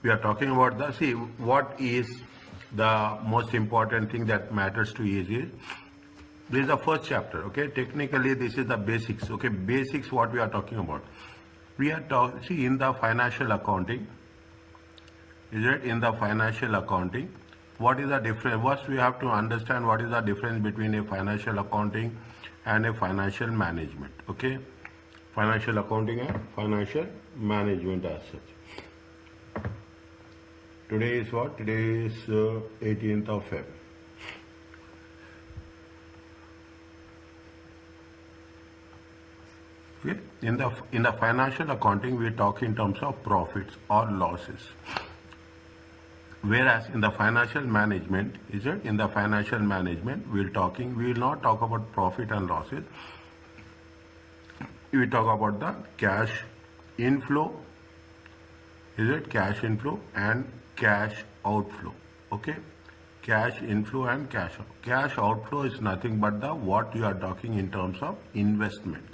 we are talking about the, see, what is the most important thing that matters to you is, this is the first chapter, okay? Technically, this is the basics, okay? Basics, what we are talking about. We are talking, see, in the financial accounting, is it? In the financial accounting, what is the difference? First, we have to understand what is the difference between a financial accounting and a financial management, okay? Financial accounting and financial management as such. Today is what? Today is 18th of Feb. Okay. In the financial accounting, we talk in terms of profits or losses. Whereas in the financial management, is it? In the financial management, we will not talk about profit and losses. We talk about the cash inflow, is it? Cash inflow and cash outflow, okay? Cash inflow and cash out. Cash outflow is nothing but the what you are talking in terms of investment.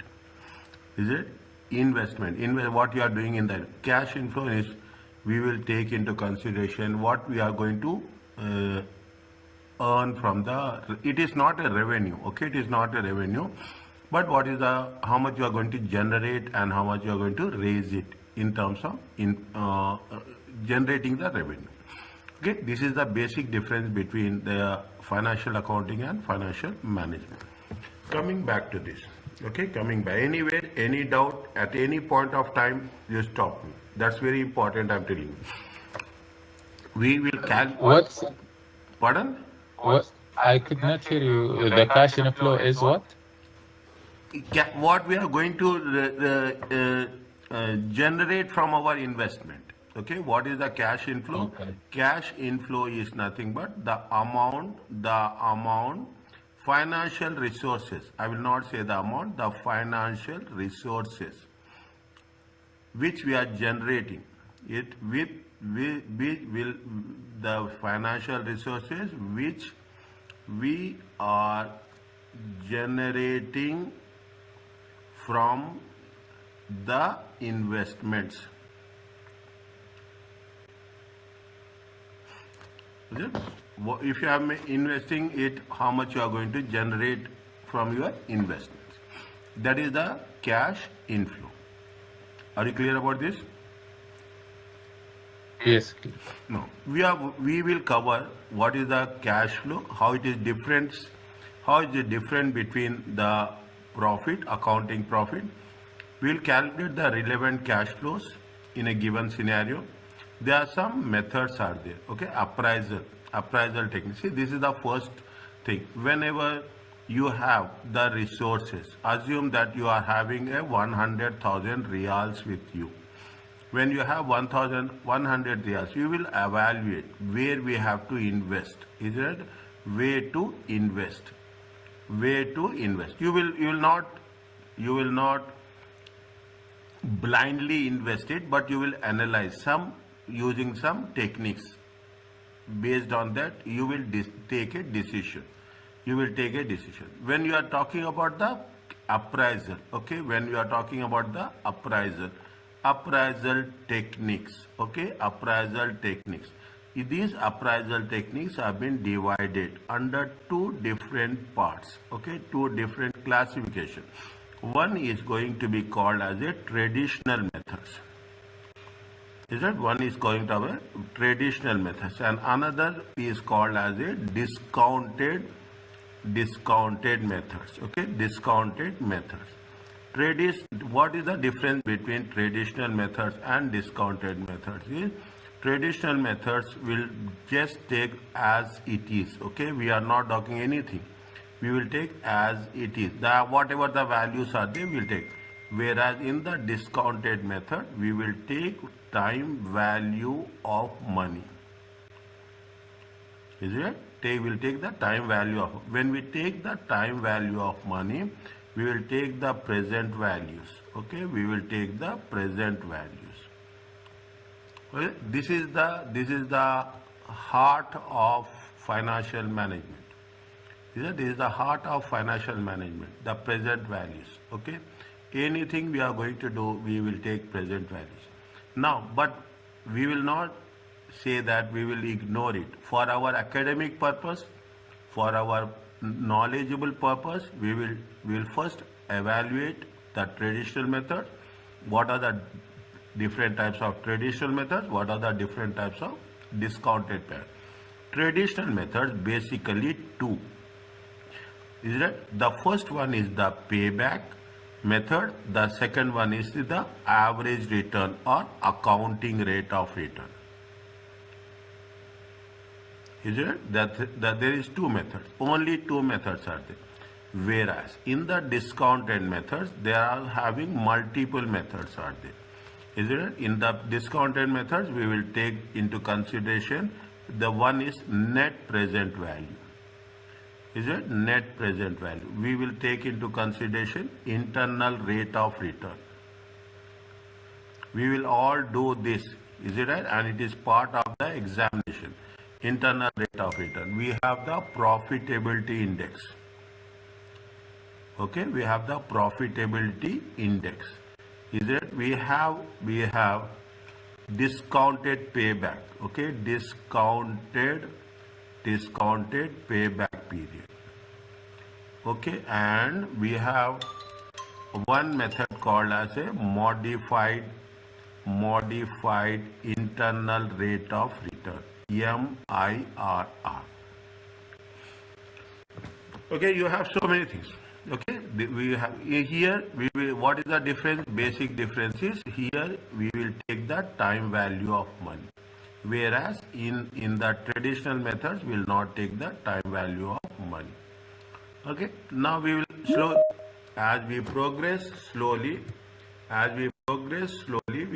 Is it? Investment. What you are doing in the cash inflow is, we will take into consideration what we are going to earn from the, it is not a revenue, okay? It is not a revenue, but what is the, how much you are going to generate and how much you are going to raise it in terms of generating the revenue. Okay, this is the basic difference between the financial accounting and financial management. Coming back to this, okay, coming back. Anywhere, any doubt, at any point of time, you stop me. That's very important, I'm telling you. We will What's, pardon? what? I could not hear you. The cash inflow is what? What we are going to generate from our investment. Okay, what is the cash inflow? Okay. Cash inflow is nothing but the amount, financial resources. I will not say the amount, the financial resources which we are generating. It will the financial resources which we are generating from the investments. If you are investing it, how much you are going to generate from your investments. That is the cash inflow. Are you clear about this? Yes. No. We will cover what is the cash flow, how it is different between the profit, accounting profit. We will calculate the relevant cash flows in a given scenario. There are some methods are there, okay? Appraisal technique. See, this is the first thing. Whenever you have the resources, assume that you are having a 100,000 reals with you. When you have 1,100 reals, you will evaluate where we have to invest. Is it way to invest? Way to invest. You will not blindly invest it, but you will analyze using some techniques. Based on that, you will take a decision. You will take a decision. When you are talking about the appraisal, okay, when you are talking about the appraisal techniques, okay, appraisal techniques. These appraisal techniques have been divided under two different parts, okay, two different classifications. One is going to be called as a traditional methods. Is that one is going to have a traditional methods, and another is called as a discounted methods, okay, discounted methods. What is the difference between traditional methods and discounted methods? Is traditional methods will just take as it is, okay? We are not talking anything. We will take as it is. Whatever the values are there, we will take. Whereas in the discounted method, we will take time value of money. Is it? We will take the time value of. When we take the time value of money, we will take the present values. Okay, we will take the present values. Okay? This is the heart of financial management. This is the heart of financial management, the present values. Okay, anything we are going to do, we will take present values. Now, but we will not say that we will ignore it. For our academic purpose, for our knowledgeable purpose, we will first evaluate the traditional method. What are the different types of traditional methods? What are the different types of discounted method? Traditional methods basically two. Is it? The first one is the payback method. The second one is the average return or accounting rate of return. Is it? That there is two methods. Only two methods are there. Whereas in the discounted methods, they are having multiple methods are there. Is it? In the discounted methods, we will take into consideration the one is net present value. Is it? Net present value. We will take into consideration internal rate of return. We will all do this. Is it right? And it is part of the examination. Internal rate of return. We have the profitability index. Okay, we have the profitability index. Is it? We have discounted payback. Okay, discounted payback period. Okay, and we have one method called as a modified internal rate of return, MIRR. Okay, you have so many things. Okay, we have here what is the difference? Basic difference is here we will take the time value of money, whereas in the traditional methods we will not take the time value of money. Okay, now we will as we progress slowly, we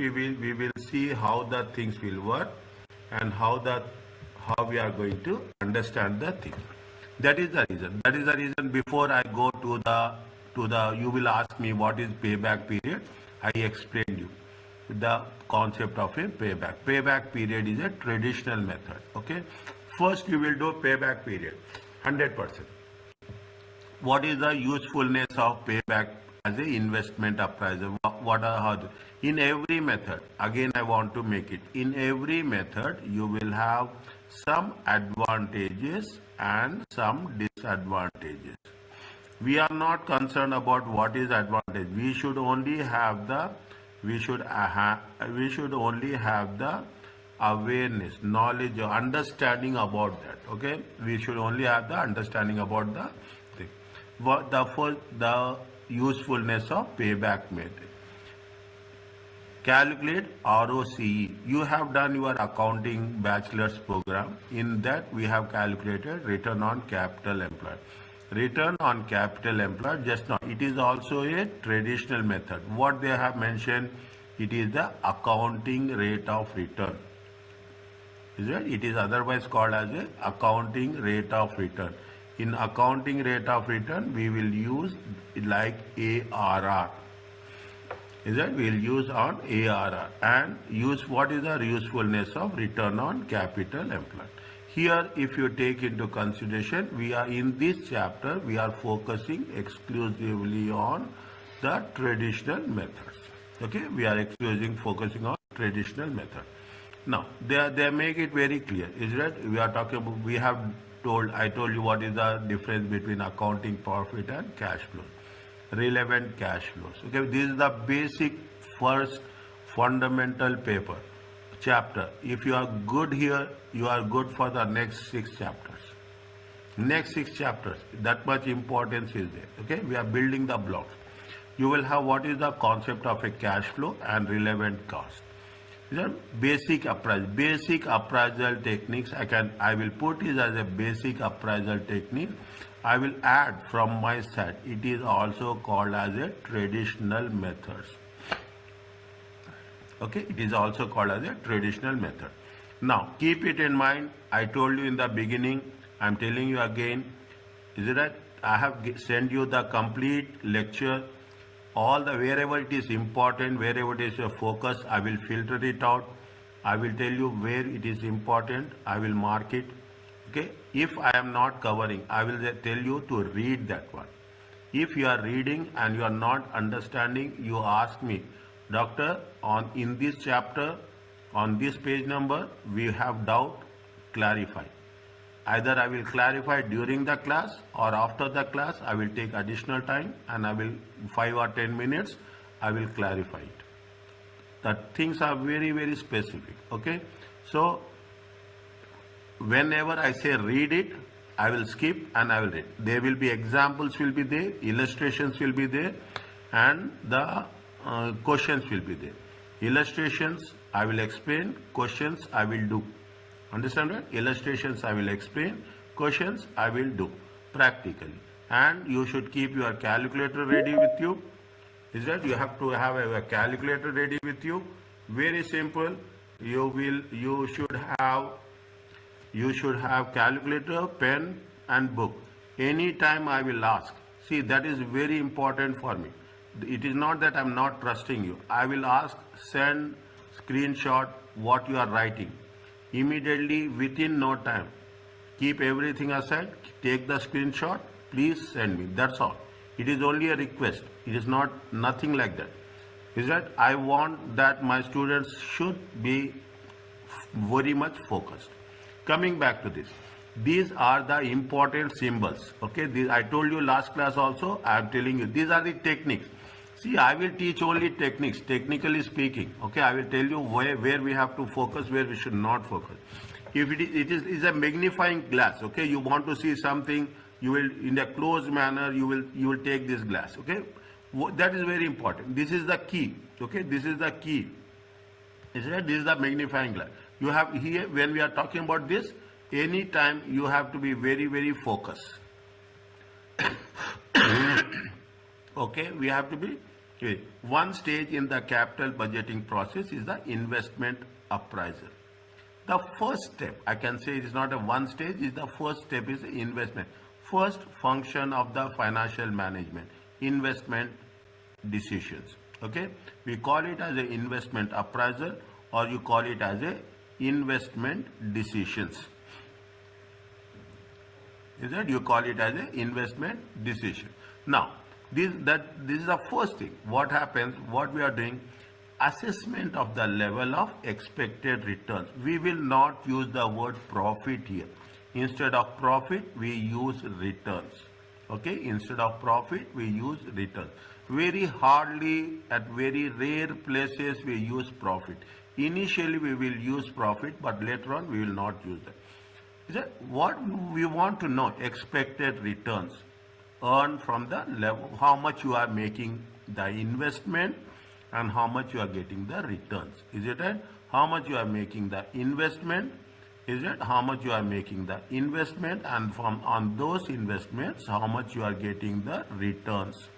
will see how the things will work and how we are going to understand the thing. That is the reason. Before I go to the you will ask me what is payback period. I explained you the concept of a payback. Payback period is a traditional method. Okay, first you will do payback period 100%. What is the usefulness of payback as an investment appraisal? What are how in every method? Again, I want to make it. In every method, you will have some advantages and some disadvantages. We are not concerned about what is advantage. We should only have the awareness, knowledge, or understanding about that. Okay, we should only have the understanding about the thing. The usefulness of payback method. Calculate ROCE. You have done your accounting bachelor's program. In that we have calculated return on capital employed. Return on capital employed just now. It is also a traditional method. What they have mentioned, it is the accounting rate of return. Is it? It is otherwise called as a accounting rate of return. In accounting rate of return, we will use like ARR. Is that we will use on ARR and use what is the usefulness of return on capital employed. Here, if you take into consideration, we are in this chapter, we are focusing exclusively on the traditional methods. Okay, we are focusing on traditional method. Now, they make it very clear. Is that we are talking about? I told you what is the difference between accounting profit and cash flow. Relevant cash flows. Okay, this is the basic first fundamental paper chapter. If you are good here, you are good for the next 6 chapters. Next 6 chapters, that much importance is there. Okay, we are building the blocks. You will have what is the concept of a cash flow and relevant cost. These are basic appraisal techniques. I will put it as a basic appraisal technique. I will add from my side, it is also called as a traditional methods. Okay, it is also called as a traditional method. Now, keep it in mind. I told you in the beginning, I am telling you again, is it right? I have sent you the complete lecture. All the wherever it is important, wherever it is your focus, I will filter it out. I will tell you where it is important. I will mark it. Okay, if I am not covering, I will tell you to read that one. If you are reading and you are not understanding, you ask me, doctor, in this chapter, On this page number, we have doubt, clarify. Either I will clarify during the class or after the class, I will take additional time and I will 5 or 10 minutes, I will clarify it. The things are very, very specific, okay? So, whenever I say read it, I will skip and I will read. There will be examples will be there, illustrations will be there, and the questions will be there. Illustrations I will explain, questions I will do. Understand that? Illustrations I will explain, questions I will do practically. And you should keep your calculator ready with you. Is that you have to have a calculator ready with you. Very simple. You should have calculator, pen and book. Anytime I will ask. See, that is very important for me. It is not that I am not trusting you. I will ask, send screenshot what you are writing. Immediately, within no time, keep everything aside, take the screenshot, please send me. That's all. It is only a request. It is not nothing like that. Is that I want that my students should be very much focused. Coming back to this, these are the important symbols. Okay, I told you last class also. I am telling you these are the techniques. See, I will teach only techniques, technically speaking. Okay, I will tell you where we have to focus, where we should not focus. If it is a magnifying glass. Okay, you want to see something, you will in a closed manner. You will take this glass. Okay, that is very important. This is the key. Okay, this is the key. This is the magnifying glass. You have here when we are talking about this. Anytime you have to be very, very focused. Okay, we have to be. One stage in the capital budgeting process is the investment appraisal. The first step, I can say it is not a one stage, is the first step is investment. First function of the financial management, investment decisions. Okay, we call it as an investment appraisal or you call it as a investment decisions. Is that you call it as an investment decision. Now, this is the first thing. What happens? What we are doing? Assessment of the level of expected returns. We will not use the word profit here. Instead of profit, we use returns. Okay? Instead of profit, we use returns. Very hardly, at very rare places, we use profit. Initially, we will use profit, but later on, we will not use that. Is that what we want to know? Expected returns earned from the level, how much you are making the investment and how much you are getting the returns. Is it right? How much you are making the investment? Is it how much you are making the investment and from on those investments how much you are getting the returns?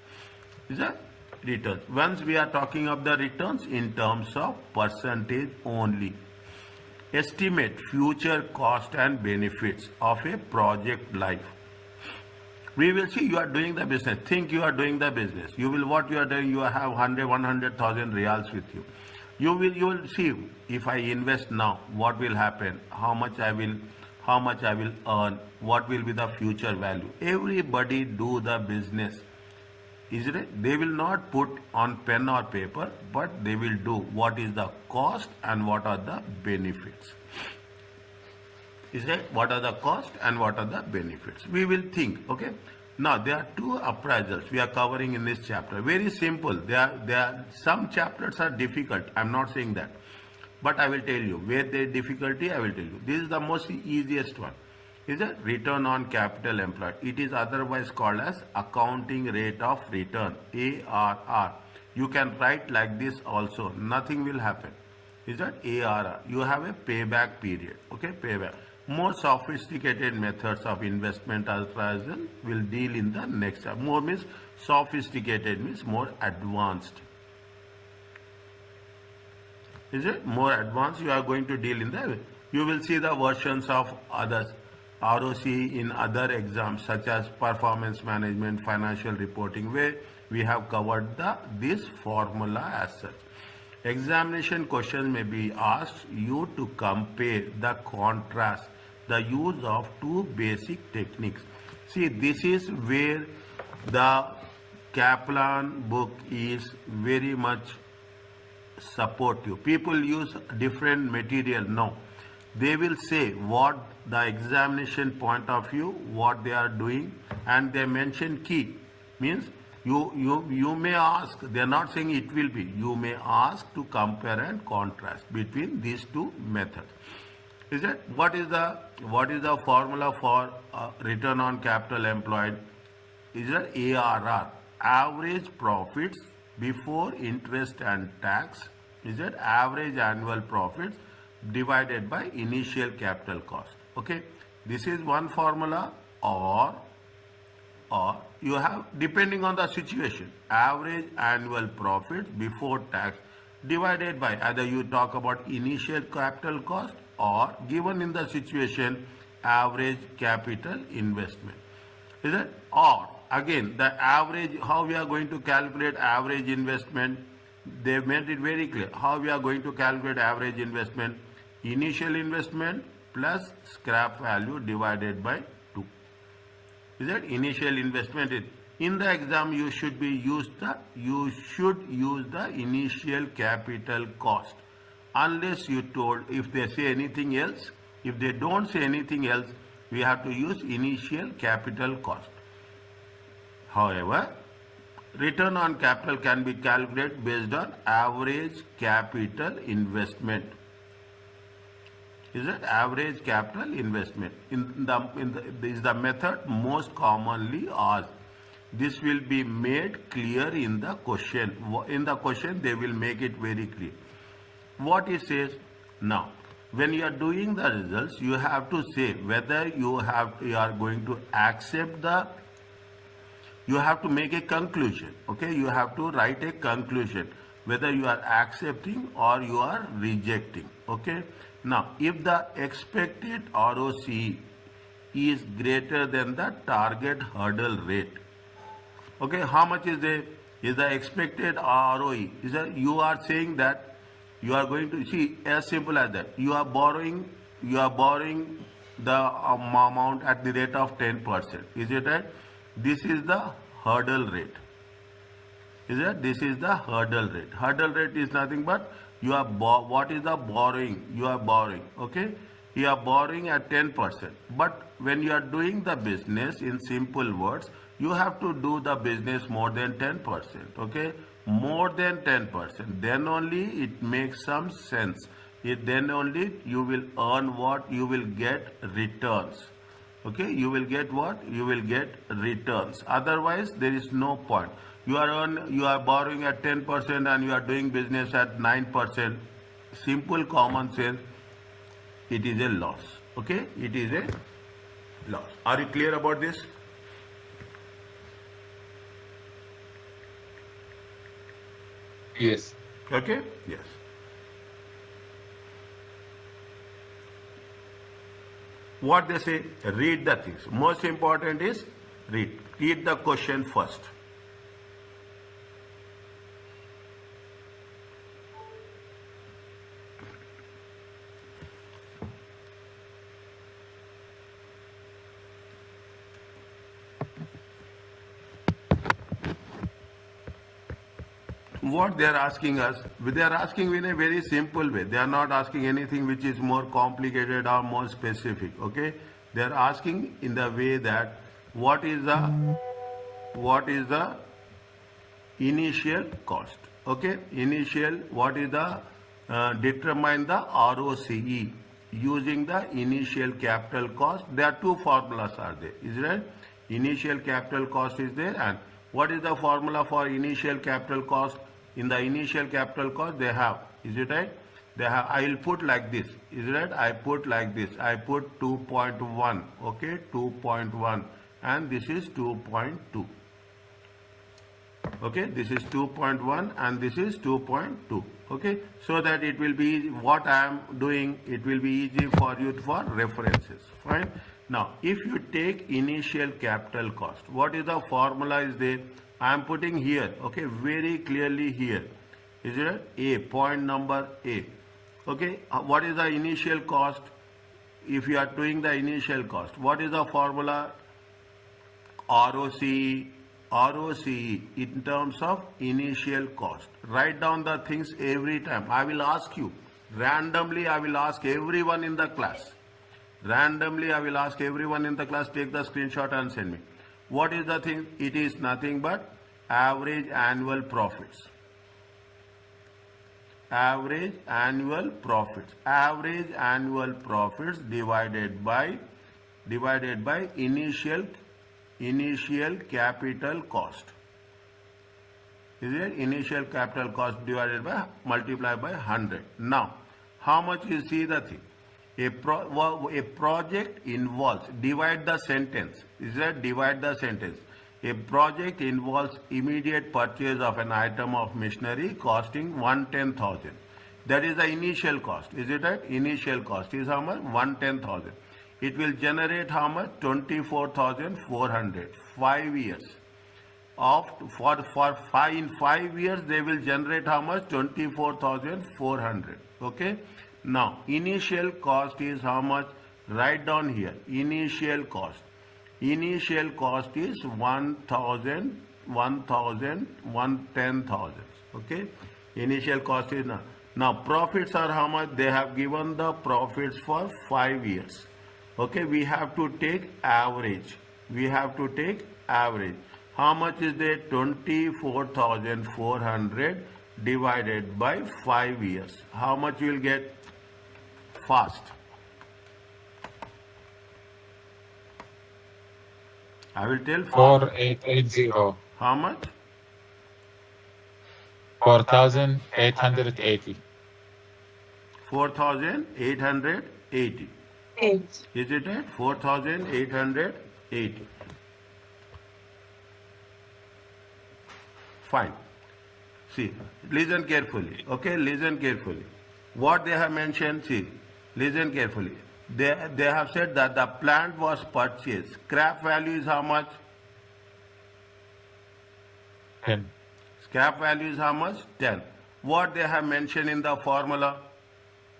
Is that returns? Once we are talking of the returns in terms of percentage only. Estimate future cost and benefits of a project life. We will see you are doing the business. Think you are doing the business. You will what you are doing. You have 100,000 reals with you. You will see if I invest now, what will happen? How much I will earn? What will be the future value? Everybody do the business. Is it? They will not put on pen or paper, but they will do what is the cost and what are the benefits. Is it? What are the cost and what are the benefits? We will think. Okay. Now there are two appraisals we are covering in this chapter. Very simple. There are some chapters are difficult. I am not saying that, but I will tell you where there is difficulty. I will tell you. This is the most easiest one. Is a return on capital employed. It is otherwise called as accounting rate of return, ARR. You can write like this also. Nothing will happen. Is that ARR? You have a payback period. Okay, payback. More sophisticated methods of investment appraisal will deal in the next chapter. More means sophisticated means more advanced. Is it? More advanced you are going to deal in the. You will see the versions of others. ROC in other exams such as performance management, financial reporting, where we have covered this formula as such. Examination questions may be asked you to compare the contrast, the use of two basic techniques. See, this is where the Kaplan book is very much supportive. People use different material. No, they will say what the examination point of view, what they are doing, and they mention key. Means you may ask, they are not saying it will be, you may ask to compare and contrast between these two methods. Is it? What is the formula for return on capital employed? Is it ARR, average profits before interest and tax? Is it average annual profits divided by initial capital cost? Okay, this is one formula. Or you have, depending on the situation, average annual profits before tax divided by, either you talk about initial capital cost or, given in the situation, average capital investment. Is it? Or again, the average, how we are going to calculate average investment? They made it very clear how we are going to calculate average investment. Initial investment plus scrap value divided by 2. Is that initial investment? In the exam, you should use the initial capital cost, unless you told. If they say anything else, if they don't say anything else, we have to use initial capital cost. However, return on capital can be calculated based on average capital investment. Is it? Average capital investment. This is the method most commonly asked. This will be made clear in the question. In the question, they will make it very clear. What it says now, when you are doing the results, you have to say whether you are going to accept the. You have to make a conclusion. Okay, you have to write a conclusion whether you are accepting or you are rejecting. Okay. Now, if the expected ROCE is greater than the target hurdle rate, okay, how much is the expected ROE? Is that you are saying that you are going to see, as simple as that. You are borrowing the amount at the rate of 10%. Is it right? This is the hurdle rate. Is it? This is the hurdle rate. Hurdle rate is nothing but what is the borrowing? You are borrowing. Okay, you are borrowing at 10%. But when you are doing the business, in simple words, you have to do the business more than 10%. Okay, more than 10%. Then only it makes some sense. Then only you will earn what? You will get returns. Okay, you will get what? You will get returns. Otherwise, there is no point. You are borrowing at 10% and you are doing business at 9%. Simple common sense. It is a loss. Okay, it is a loss. Are you clear about this? Yes. Okay. Yes. What they say, read the things. Most important is read. Read the question first. What they are asking us, they are asking in a very simple way. They are not asking anything which is more complicated or more specific. Okay, they are asking in the way that what is the initial cost. Okay, initial, what is the determine the ROCE using the initial capital cost. There are two formulas are there. Is right? Initial capital cost is there, and what is the formula for initial capital cost? In the initial capital cost, they have, is it right? They have, I will put like this, is it right? I put like this, I put 2.1, okay, 2.1, and this is 2.2. Okay, this is 2.1 and this is 2.2. Okay, so that it will be what I am doing, it will be easy for you for references. Fine. Now, if you take initial capital cost, what is the formula is there? I am putting here, okay, very clearly here. Is it A, point number A? Okay, what is the initial cost? If you are doing the initial cost, what is the formula? ROCE ROCE in terms of initial cost. Write down the things every time. I will ask you randomly. I will ask everyone in the class. Randomly, I will ask everyone in the class. Take the screenshot and send me. What is the thing? It is nothing but average annual profits. Average annual profits. Average annual profits divided by initial capital cost. Is it initial capital cost divided by multiplied by 100? Now, how much you see the thing? A project involves, divide the sentence. Is that divide the sentence? A project involves immediate purchase of an item of machinery costing 110,000. That is the initial cost. Is it right? Initial cost is how much? 110,000. It will generate how much? 24,400. 5 years. In 5 years they will generate how much? 24,400. Okay. Now initial cost is how much? Write down here. Initial cost. Initial cost is 1,000, 10,000. Okay. Initial cost is now profits are how much? They have given the profits for 5 years. Okay. We have to take average. We have to take average. How much is there? 24,400 divided by 5 years. How much you will get? Fast. I will tell fast. 4880. How much? 4,880. 4,880. 8. Is it right? 4,880. Fine. See, listen carefully. Okay, listen carefully. What they have mentioned, see, listen carefully. They have said that the plant was purchased. Scrap value is how much? 10. Scrap value is how much? 10. What they have mentioned in the formula?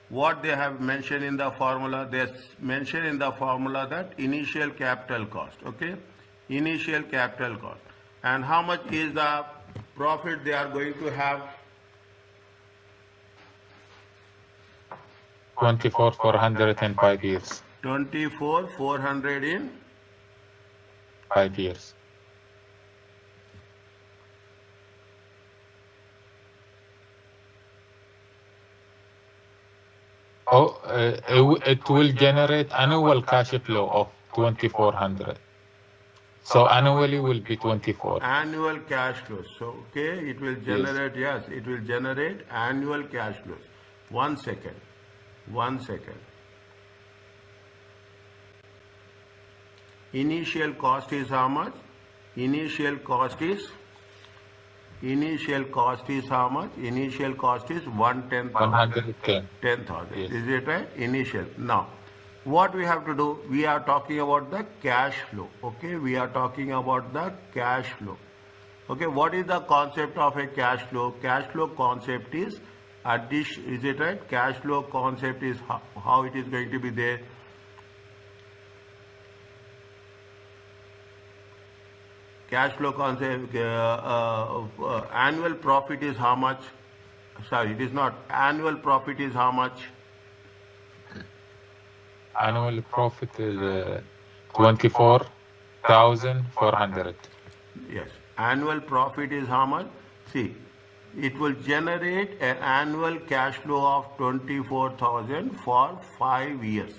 What they have mentioned in the formula? They mentioned in the formula that initial capital cost. Okay? Initial capital cost. And how much is the profit they are going to have? 24,400 in 5 years. 24,400 in 5 years. It will generate annual cash flow of 2,400. So annually will be 24. Annual cash flows. So, okay, it will generate, yes, it will generate annual cash flows. 1 second. 1 second. Initial cost is how much? Initial cost is how much? Initial cost is 110,000. 10,000. Yes. Is it right? Initial. Now, what we have to do? We are talking about the cash flow. Okay, we are talking about the cash flow. Okay, what is the concept of a cash flow? Cash flow concept is addition. Is it right? Cash flow concept is how it is going to be there. Cash flow concept, annual profit is how much? Sorry, it is not. Annual profit is how much? Annual profit is 24,400. Yes. Annual profit is how much? See, it will generate an annual cash flow of 24,000 for 5 years.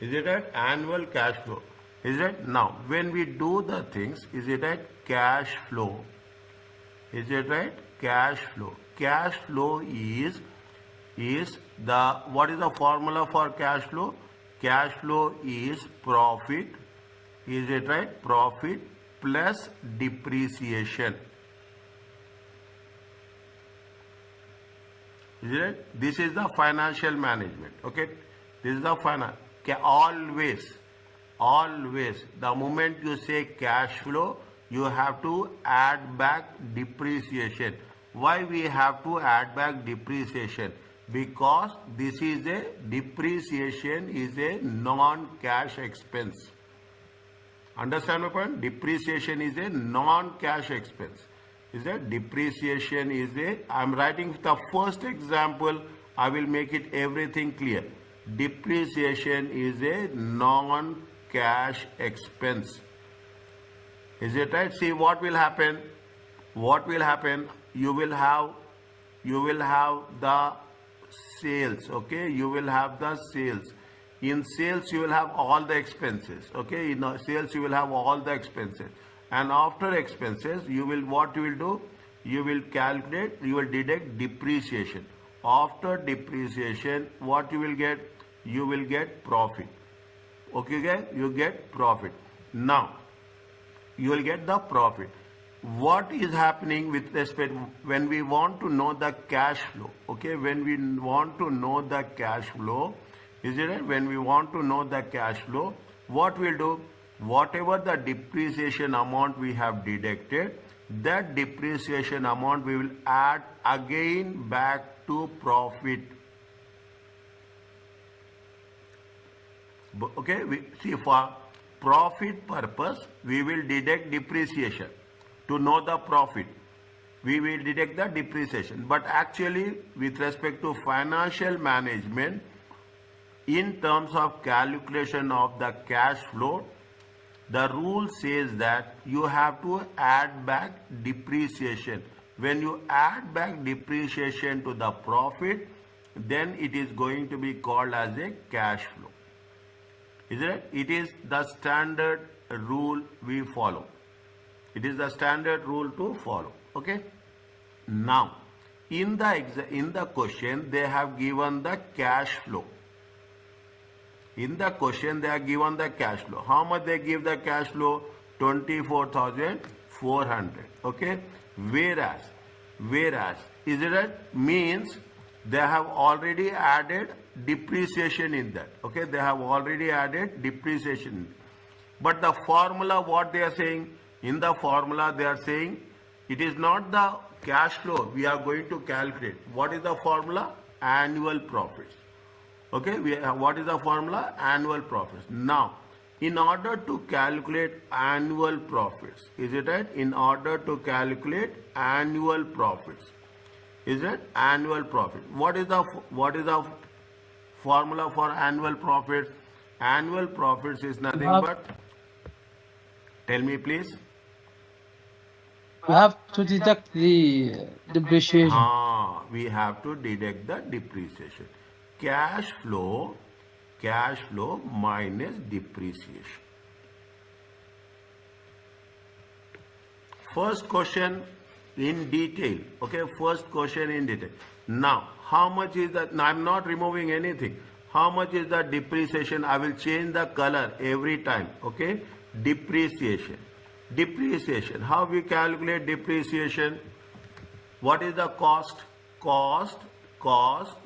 Is it right? Annual cash flow. Is it? Now, when we do the things, is it right? Cash flow. Is it right? Cash flow. Cash flow is the, what is the formula for cash flow? Cash flow is profit. Is it right? Profit plus depreciation. Is it right? This is the financial management. Okay. This is the finance. Always, the moment you say cash flow, you have to add back depreciation. Why we have to add back depreciation? Because this is depreciation is a non-cash expense. Understand my point? Depreciation is a non-cash expense. Is that depreciation is a, I'm writing the first example, I will make it everything clear. Depreciation is a non-cash expense. Is it right? See what will happen? What will happen? You will have the sales, okay? You will have the sales. In sales, you will have all the expenses, okay? In sales, you will have all the expenses. And after expenses, you will, what you will do? You will calculate, you will deduct depreciation. After depreciation, what you will get? You will get profit. Okay, guys? You get profit. Now, you will get the profit. What is happening with respect when we want to know the cash flow? Okay, when we want to know the cash flow, is it right? When we want to know the cash flow, what we'll do? Whatever the depreciation amount we have deducted, that depreciation amount we will add again back to profit. Okay, we see for profit purpose, we will deduct depreciation. To know the profit, we will deduct the depreciation. But actually, with respect to financial management, in terms of calculation of the cash flow, the rule says that you have to add back depreciation. When you add back depreciation to the profit, then it is going to be called as a cash flow. Is it? It is the standard rule we follow. It is the standard rule to follow. Okay. Now, in the question, they have given the cash flow. In the question, they are given the cash flow. How much they give the cash flow? 24,400. Okay. Whereas, is it right? Means they have already added depreciation in that. Okay. They have already added depreciation. But the formula, what they are saying? In the formula, they are saying it is not the cash flow we are going to calculate. What is the formula? Annual profits. Okay, what is the formula? Annual profits. Now, in order to calculate annual profits, is it right? In order to calculate annual profits, is it annual profit? What is the formula for annual profits? Annual profits is nothing but. Tell me, please. You have to deduct the depreciation. We have to deduct the depreciation. Cash flow minus depreciation. First question in detail. Okay, first question in detail. Now, how much is that? Now, I'm not removing anything. How much is the depreciation? I will change the color every time. Okay, depreciation. Depreciation. How we calculate depreciation? What is the cost? Cost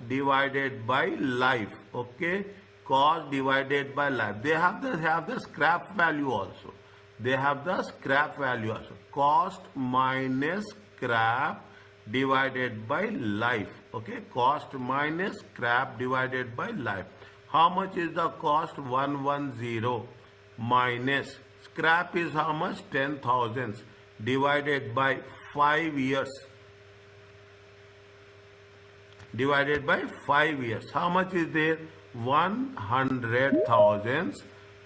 divided by life. Okay, cost divided by life. They have the scrap value also. They have the scrap value also. Cost minus scrap divided by life. Okay, cost minus scrap divided by life. How much is the cost? 110 minus scrap is how much? 10,000 divided by 5 years. Divided by 5 years. How much is there? 100,000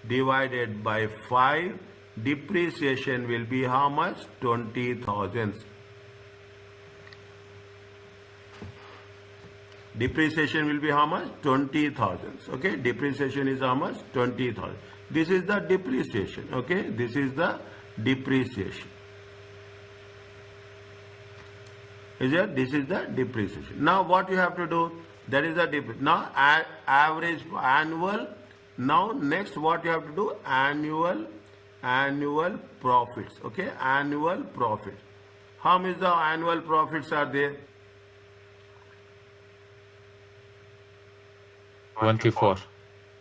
divided by 5. Depreciation will be how much? 20,000. Depreciation will be how much? 20,000. Okay, depreciation is how much? 20,000. This is the depreciation. Okay, this is the depreciation. Is it? This is the depreciation. Now what you have to do? That is the depreciation. Now average annual. Now next what you have to do? Annual profits. Okay, annual profit. How much the annual profits are there? 24.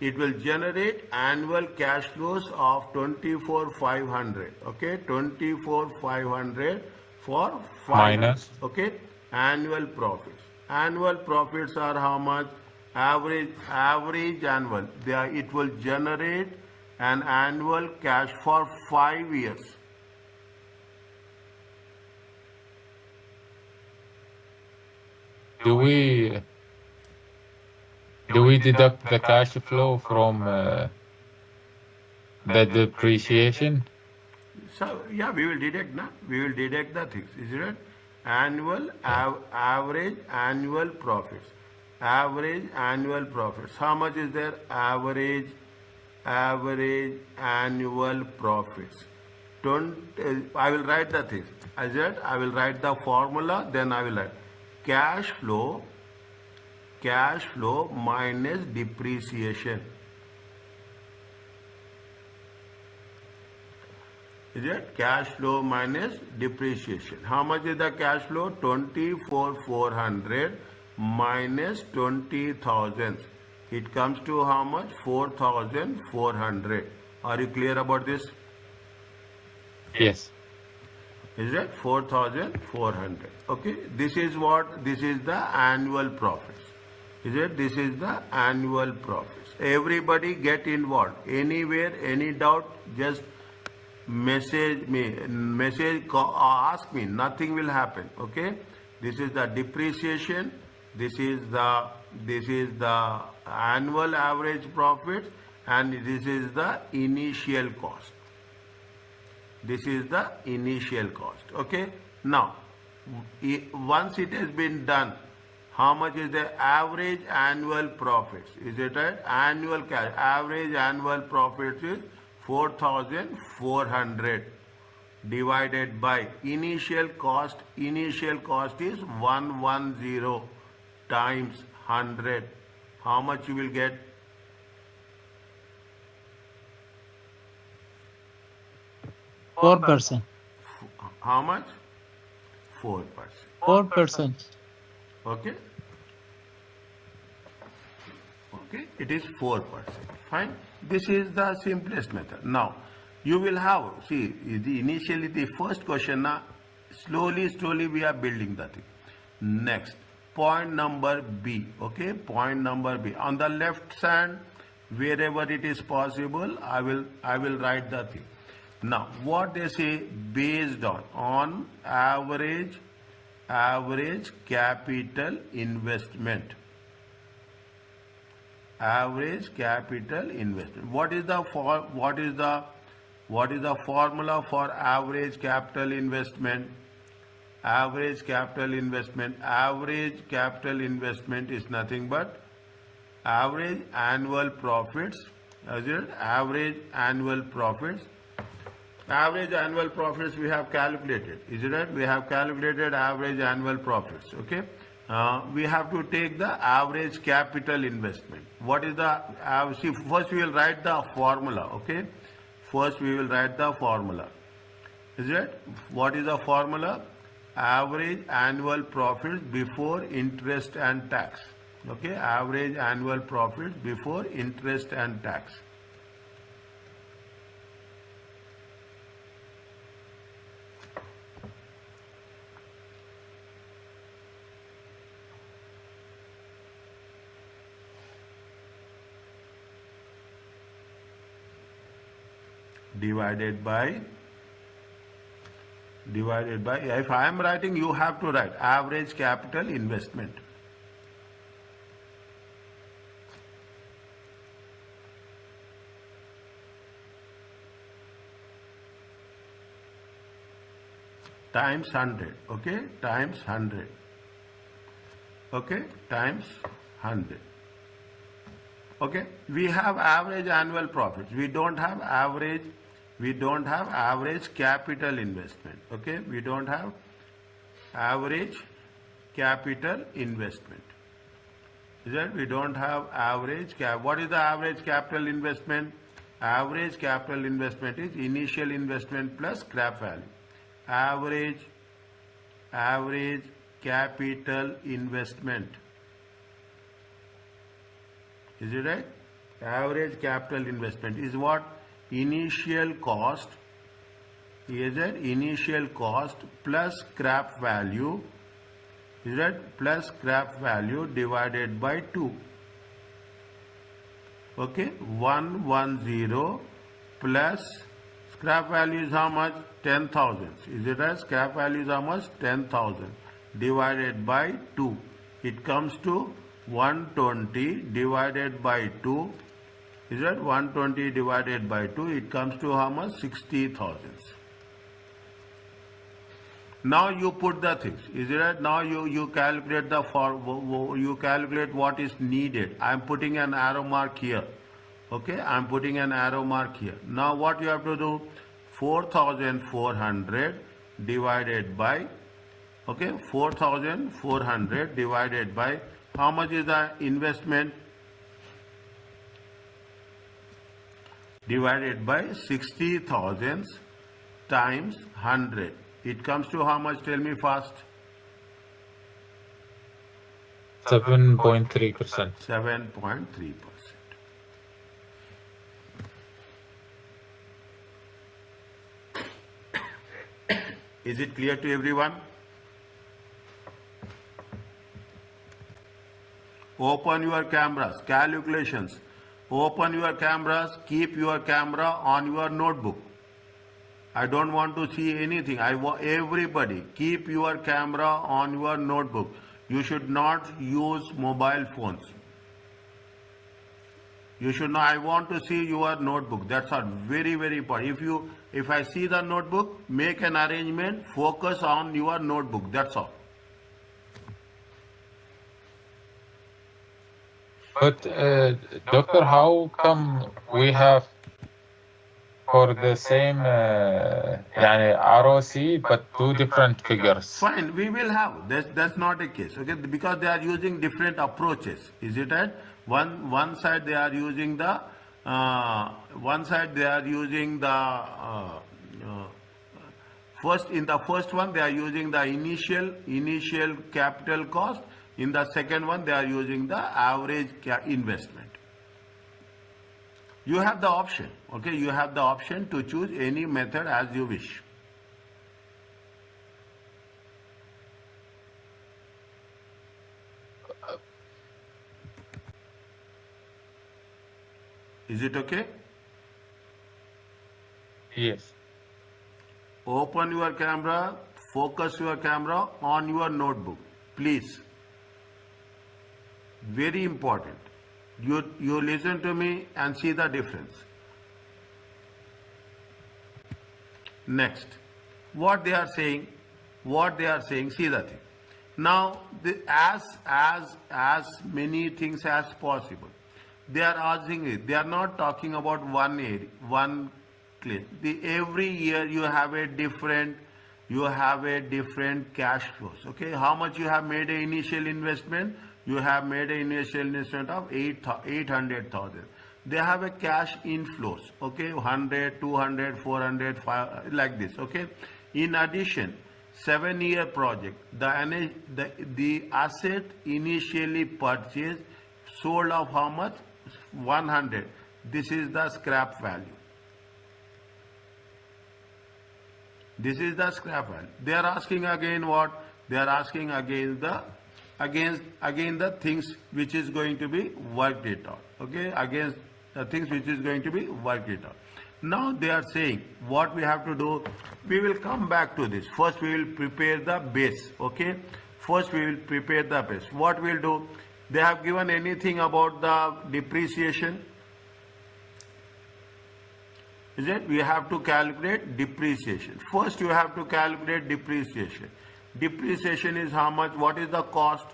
It will generate annual cash flows of 24,500. Okay, 24,500 for 5. Minus. Okay, annual profits. Annual profits are how much? Average annual. It will generate and annual cash for 5 years. Do we deduct the cash flow from the depreciation? So yeah, we will deduct now. We will deduct the things. Is it right? Annual average annual profits. Average annual profits. How much is there? Average annual profits. I will write the things. As that I will write the formula. Then I will write cash flow minus depreciation. Is it cash flow minus depreciation? How much is the cash flow? 24,400 minus 20,000. It comes to how much? 4,400. Are you clear about this? Yes. Is it 4,400? Okay. This is what? This is the annual profits. Is it? This is the annual profits. Everybody get involved. Anywhere, any doubt, just message me, ask me. Nothing will happen. Okay. This is the depreciation. This is the annual average profit, and this is the initial cost. This is the initial cost. Okay. Now, once it has been done, how much is the average annual profits? Is it right? Annual cash. Average annual profits is 4,400 divided by initial cost. Initial cost is 110 times 100. How much you will get? Four percent. How much? 4%. 4%. Okay. Okay, it is 4%. Fine. This is the simplest method. Now, you will have, see, initially the first question, slowly we are building the thing. Next, point number B. Okay, point number B. On the left side, wherever it is possible, I will write the thing. Now, what they say, based on average capital investment. Average capital investment. What is the formula for average capital investment? Average capital investment. Average capital investment is nothing but average annual profits. Average annual profits. Average annual profits we have calculated. Is it right? We have calculated average annual profits. Okay. We have to take the average capital investment. What is the, see, first we will write the formula. Okay. First we will write the formula. Is it? What is the formula? Average annual profits before interest and tax. Okay. Average annual profits before interest and tax. Divided by, if I am writing, you have to write average capital investment. Times 100. Okay, times 100. Okay, times 100. Okay, we have average annual profits. We don't have average capital investment. Okay, we don't have average capital investment. Is that? We don't have average cap. What is the average capital investment? Average capital investment is initial investment plus scrap value. Average capital investment. Is it right? Average capital investment is what? Initial cost. Is it? Initial cost plus scrap value. Is that? Plus scrap value divided by 2. Okay. 110 plus scrap value is how much? 10,000. Is it right? Scrap value is how much? 10,000 divided by 2. It comes to 120 divided by 2. Is that 120 divided by 2? It comes to how much? 60,000. Now you put the things. Is it right? Now you calculate you calculate what is needed. I am putting an arrow mark here. Okay, I am putting an arrow mark here. Now what you have to do? 4,400 divided by, okay, 4,400 divided by, how much is the investment? Divided by 60,000 times 100. It comes to how much? Tell me fast. 7.3%. 7.3%. Is it clear to everyone? Open your cameras, calculations. Open your cameras, keep your camera on your notebook. I don't want to see anything. I want everybody, keep your camera on your notebook. You should not use mobile phones. You should not. I want to see your notebook. That's all. Very, very important. If I see the notebook, make an arrangement. Focus on your notebook. That's all. But doctor, how come we have for the same يعني ROC but two different figures? Fine, we will have. That's not a case. Okay, because they are using different approaches. Is it right? One side they are using the first, in the first one they are using the initial capital cost. In the second one they are using the average investment. You have the option. Okay, you have the option to choose any method as you wish. Is it okay? Yes. Open your camera, focus your camera on your notebook, please. Very important. You listen to me and see the difference. Next, what they are saying, see the thing. Now, as many things as possible, they are asking it. They are not talking about one area, one place. Every year you have a different cash flows. Okay, how much you have made an initial investment? You have made an initial investment of 800,000. They have a cash inflows. Okay, 100, 200, 400, 5, like this. Okay, in addition, 7-year project. The asset initially purchased, sold of how much? 100. This is the scrap value. This is the scrap value. They are asking again what? They are asking again the things which is going to be worked it out. Okay, against the things which is going to be worked it out. Now they are saying what we have to do. We will come back to this. First we will prepare the base. Okay, first we will prepare the base. What we will do? They have given anything about the depreciation? Is it? We have to calculate depreciation. First you have to calculate depreciation. Depreciation is how much? What is the cost?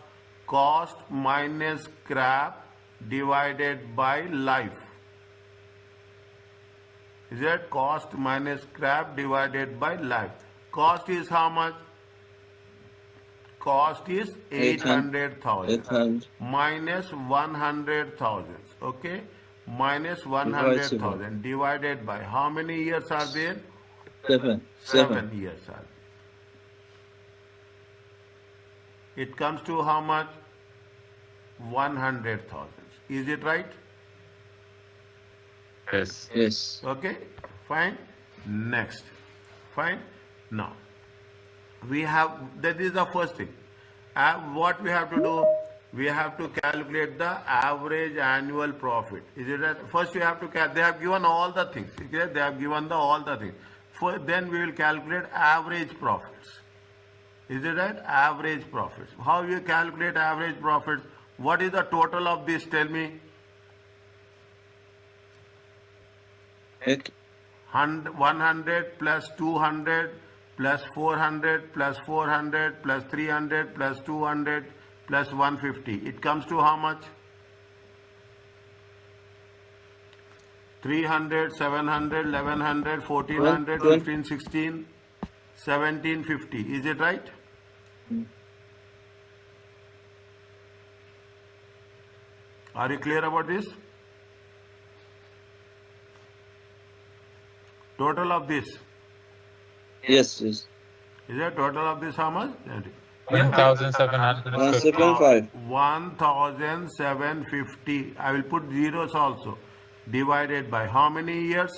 Cost minus scrap divided by life. Is it? Cost minus scrap divided by life. Cost is how much? Cost is 800,000 minus 100,000. Okay, minus 100,000 divided by how many years are there? 7 years are there. It comes to how much? 100,000. Is it right? Yes. Okay, fine. Next, fine. Now we have, that is the first thing. What we have to do? we have to calculate the average annual profit. Is it right? First, you have to they have given all the things. Okay? They have given all the things. Then we will calculate average profits. Is it right? Average profits. How you calculate average profits? What is the total of this? Tell me. 100 plus 200 plus 400 plus 400 plus 300 plus 200 plus 150. It comes to how much? 300, 700, 1100, 1400, 15, 16, 1750. Is it right? Are you clear about this? Total of this. Yes, yes. Is it total of this how much? 1,750. 1,750. I will put zeros also. Divided by how many years?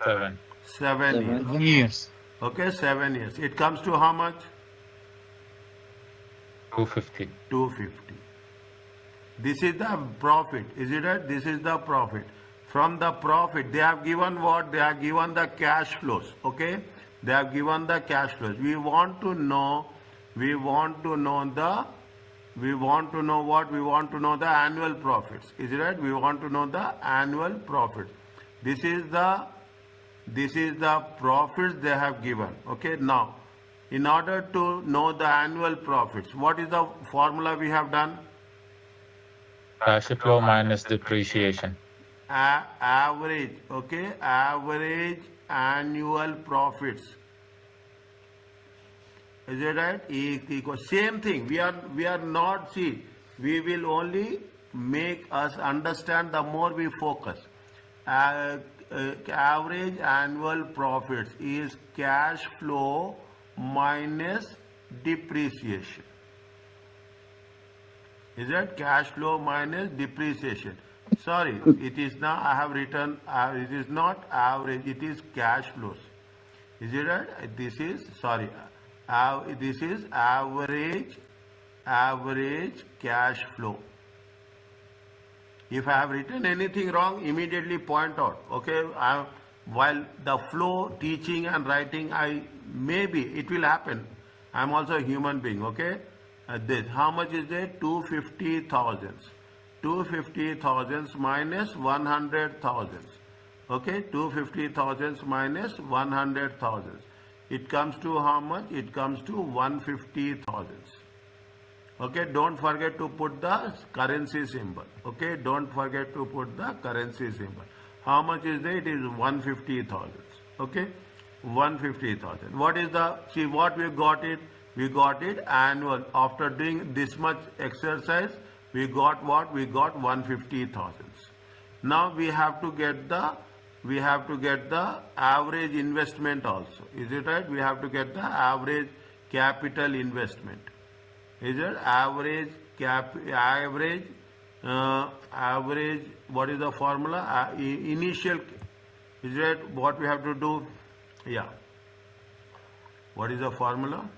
7. 7 years. 7 years. Okay, 7 years. It comes to how much? 250. 250. This is the profit. Is it right? This is the profit. From the profit, they have given what? They have given the cash flows. Okay? They have given the cash flows. We want to know what? We want to know the annual profits. Is it right? We want to know the annual profits. This is the profits they have given. Okay? Now, in order to know the annual profits, what is the formula we have done? Cash flow minus depreciation. Average, okay, average annual profits. Is it right? Same thing. We are not, see, we will only make us understand the more we focus. Average annual profits is cash flow minus depreciation. Is that cash flow minus depreciation? Sorry, it is now, I have written, it is not average, it is cash flows. Is it right? This is, sorry, this is average cash flow. If I have written anything wrong, immediately point out. Okay, while the flow, teaching and writing, maybe it will happen. I am also a human being. Okay, this how much is there? 250,000. 250,000 minus 100,000. Okay, 250,000 minus 100,000. It comes to how much? It comes to 150,000. Okay, don't forget to put the currency symbol. Okay, don't forget to put the currency symbol. How much is there? It is 150,000. Okay, 150,000. What is the, see what we got it? We got it annual. After doing this much exercise, we got what? We got 150,000. Now we have to get the average investment also. Is it right? We have to get the average capital investment. Is it average what is the formula? Initial, is it what we have to do? Yeah. What is the formula?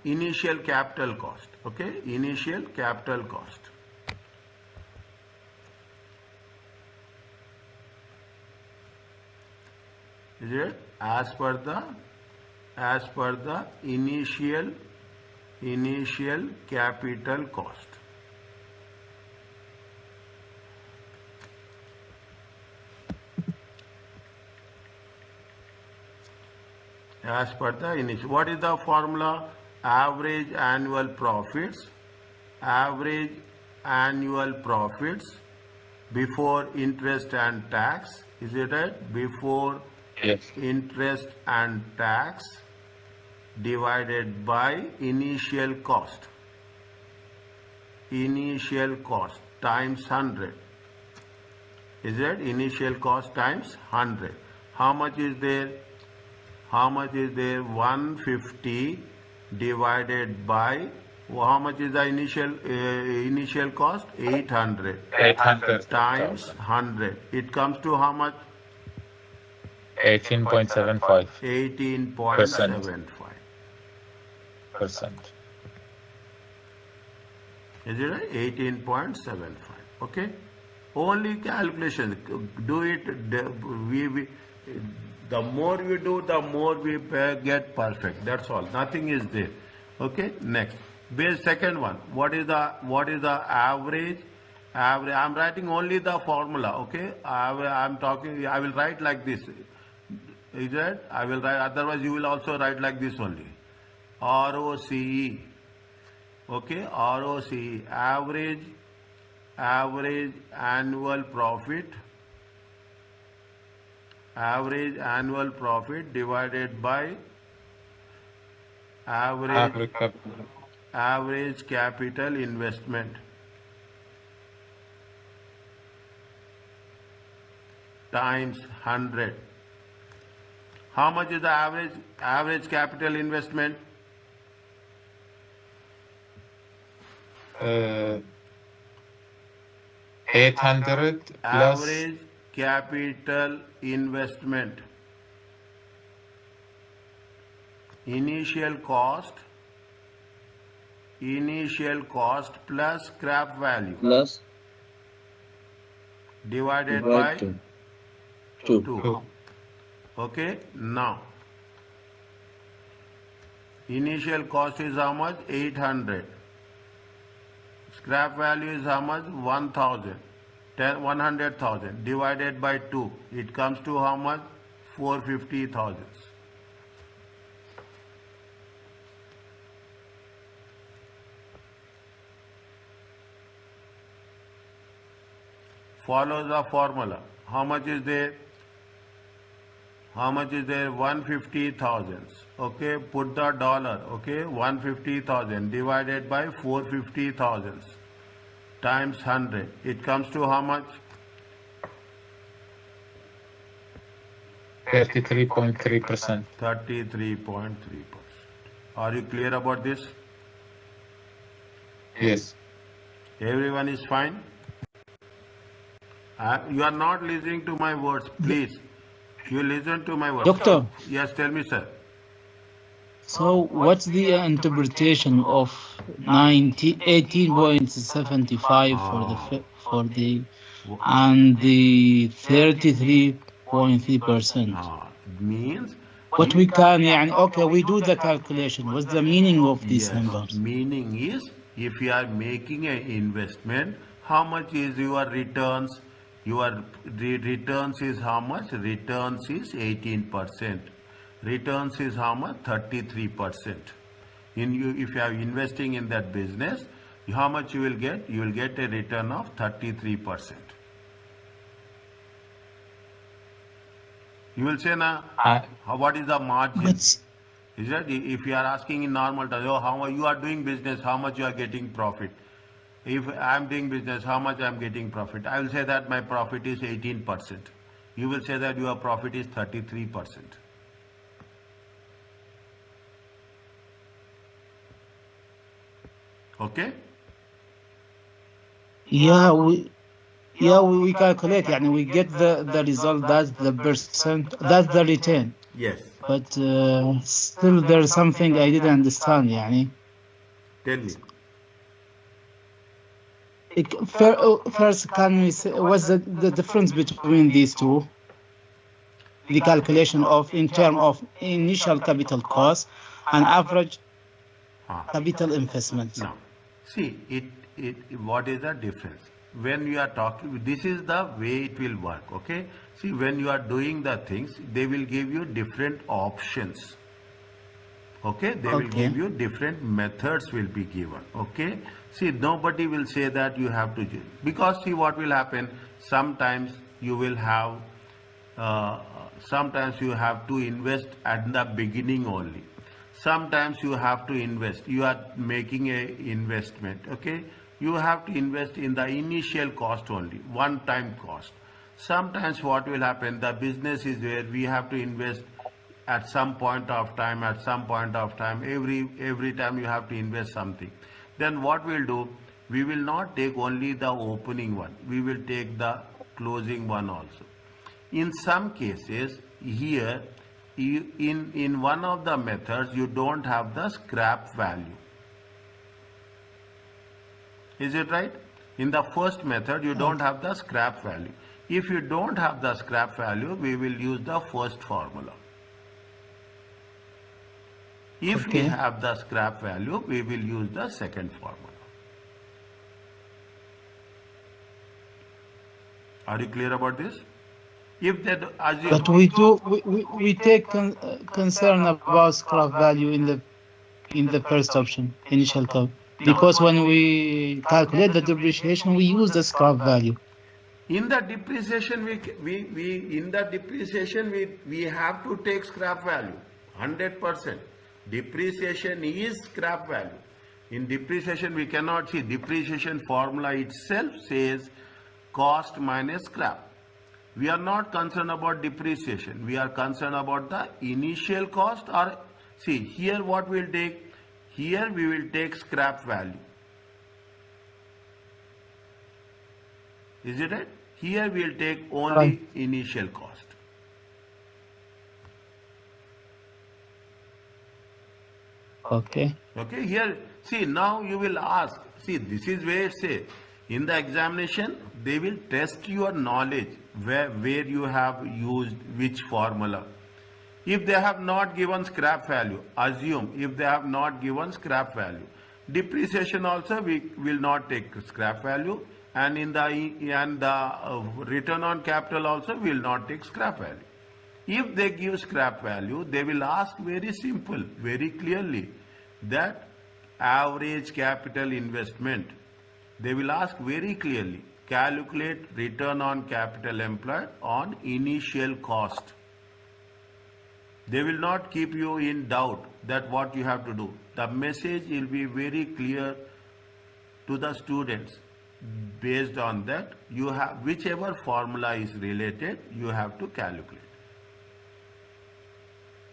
Initial capital cost. Okay, initial capital cost. Is it as per the initial capital cost. As per the initial. What is the formula? Average annual profits. Average annual profits before interest and tax. Is it right? Before interest and tax divided by initial cost. Initial cost times 100. Is it initial cost times 100? How much is there? How much is there? 150 divided by, how much is the initial cost? 800. 800 times 100. It comes to how much? 18.75. 18.75. 18%. Is it right? 18.75. Okay. Only calculation. Do it. The more we do, the more we get perfect. That's all. Nothing is there. Okay. Next. Second one. What is the average? Average. I'm writing only the formula. Okay. I'm talking. I will write like this. Is it? I will write. Otherwise, you will also write like this only. ROCE. Okay, ROCE, average annual profit divided by Average capital. average capital investment times 100. How much is the average capital investment? 800 plus Average capital investment. Initial cost plus scrap value Plus divided divide by 2. 2. Okay, now initial cost is how much? 800. Scrap value is how much? 1000. 100,000 divided by 2. It comes to how much? 450,000. Follow the formula. How much is there? 150,000. Okay, put the dollar. Okay, 150,000 divided by 450,000 times 100. It comes to how much? 33.3%. 33.3%. Are you clear about this? Yes. Everyone is fine? You are not listening to my words, please. You listen to my words. Doctor, Yes, tell me, sir. so what's the interpretation of 18.75 for the and the 33.3%? Means What we can, يعني, okay, we do the calculation. What's the meaning of these yes, numbers? meaning is if you are making an investment, how much is your returns? Your returns is how much? Returns is 18%. Returns is how much? 33%. If you are investing in that business, how much you will get? You will get a return of 33%. You will say now, what is the margin? What's Is that if you are asking in normal terms, oh, how you are doing business, how much you are getting profit? If I am doing business, how much I am getting profit? I will say that my profit is 18%. You will say that your profit is 33%. Okay? yeah, we calculate, يعني, we get the result, that's the percent, that's the return. Yes. But still there's something I didn't understand, يعني. Tell me. First, can we say what's the difference between these two? The calculation of in terms of initial capital cost and average capital investment. Now, see, what is the difference? When you are talking, this is the way it will work, okay? See, when you are doing the things, they will give you different options. Okay, they will give you different methods will be given. Okay, see, nobody will say that you have to, because see what will happen, sometimes you will have sometimes you have to invest at the beginning only, sometimes you have to invest, you are making a investment, okay, you have to invest in the initial cost only, one time cost. Sometimes what will happen, the business is where we have to invest at some point of time, every time you have to invest something. Then what we'll do, we will not take only the opening one, we will take the closing one also. In some cases here, in one of the methods you don't have the scrap value. Is it right? In the first method you don't have the scrap value. If you don't have the scrap value, we will use the first formula. If we Okay. have the scrap value, we will use the second formula. Are you clear about this? If that assume, But we take concern about scrap value in the first option, initial code, because when we calculate the depreciation, we use the scrap value. in the depreciation we have to take scrap value 100%. Depreciation is scrap value. In depreciation we cannot see. Depreciation formula itself says cost minus scrap. We are not concerned about depreciation. We are concerned about the initial cost. Or see here what we'll take. Here we will take scrap value. Is it right? Here we will take only initial cost. Okay. Okay, here, see, now you will ask, see, this is where it says, in the examination, they will test your knowledge, where you have used which formula. If they have not given scrap value, assume if they have not given scrap value, depreciation also we will not take scrap value, and in the return on capital also we will not take scrap value. If they give scrap value, they will ask very simple, very clearly, that average capital investment. They will ask very clearly, calculate return on capital employed on initial cost. They will not keep you in doubt that what you have to do. The message will be very clear to the students. Based on that, you have whichever formula is related, you have to calculate.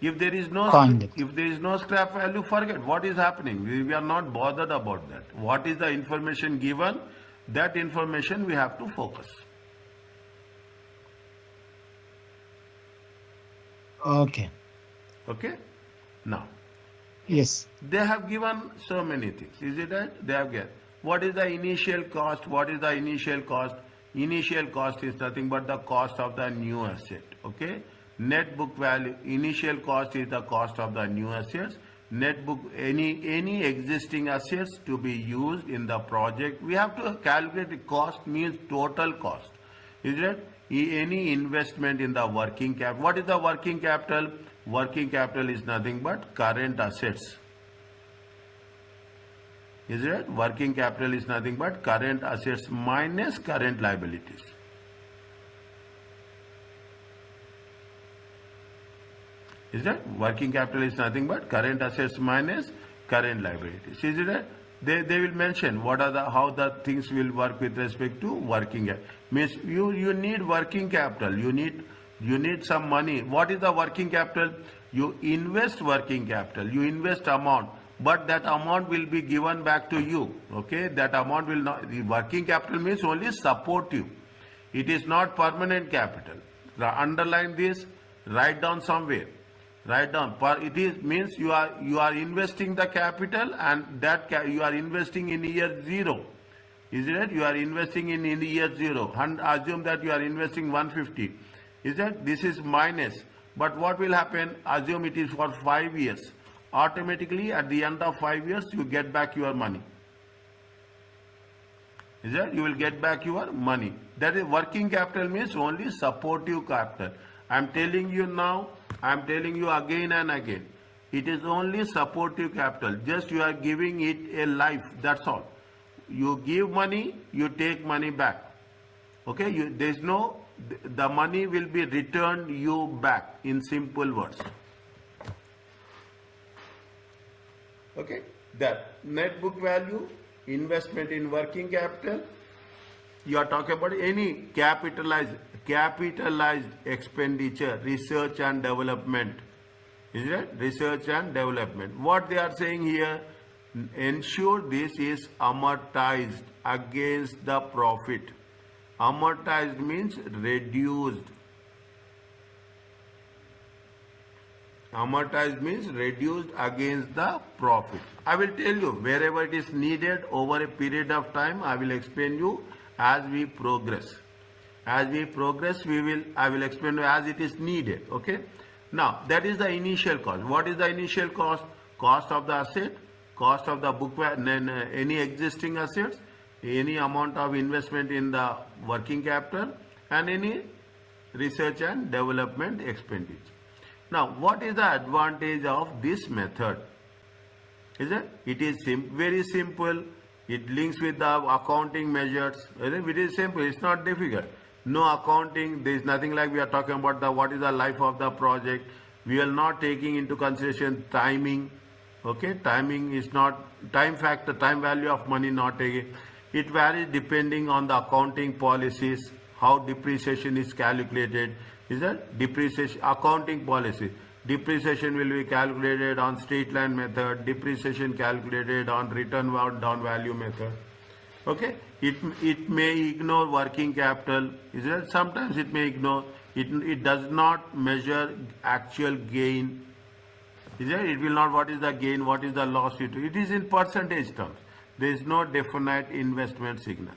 If there is no scrap value, forget what is happening. We are not bothered about that. What is the information given? That information we have to focus. Okay. Okay? Now, Yes. they have given so many things. Is it right? They have given. What is the initial cost? What is the initial cost? Initial cost is nothing but the cost of the new asset. Okay? Net book value, initial cost is the cost of the new assets. Net book, any existing assets to be used in the project. We have to calculate the cost, means total cost. Is it? Any investment in the working capital. What is the working capital? Working capital is nothing but current assets. Is it? Working capital is nothing but current assets minus current liabilities. Is that? Working capital is nothing but current assets minus current liabilities. Is it right? They will mention what are how the things will work with respect to working capital. Means you need working capital. You need some money. What is the working capital? You invest working capital. You invest amount, but that amount will be given back to you. Okay, that amount will not. The working capital means only support you. It is not permanent capital. Underline this. Write down somewhere. Write down. It is means you are investing the capital, and that you are investing in year 0. Is it right? You are investing in year 0. And assume that you are investing 150. Is that? This is minus. But what will happen? Assume it is for 5 years. Automatically at the end of 5 years you get back your money. Is that? You will get back your money. That is working capital means only supportive capital. I am telling you now. I am telling you again and again. It is only supportive capital. Just you are giving it a life. That's all. You give money, you take money back. Okay? There is no. The money will be returned you back in simple words. Okay? That net book value, investment in working capital. You are talking about any capitalized expenditure, research and development. Is it? Research and development. What they are saying here, ensure this is amortized against the profit. Amortized means reduced. Amortized means reduced against the profit. I will tell you wherever it is needed over a period of time. I will explain you as we progress. As we progress, I will explain you as it is needed. Okay. Now that is the initial cost. What is the initial cost? Cost of the asset, cost of the book, any existing assets, any amount of investment in the working capital, and any research and development expenditure. Now, what is the advantage of this method? Is it? It is very simple. It links with the accounting measures. It is simple. It's not difficult. No accounting. There is nothing like we are talking about what is the life of the project. We are not taking into consideration timing. Okay, timing is not time factor, time value of money not taking. It varies depending on the accounting policies, how depreciation is calculated. Is that depreciation accounting policy? Depreciation will be calculated on straight line method, depreciation calculated on return down value method. Okay, it may ignore working capital. Is that sometimes it may ignore it does not measure actual gain. Is that it will not what is the gain, what is the loss, it is in percentage terms. There is no definite investment signal.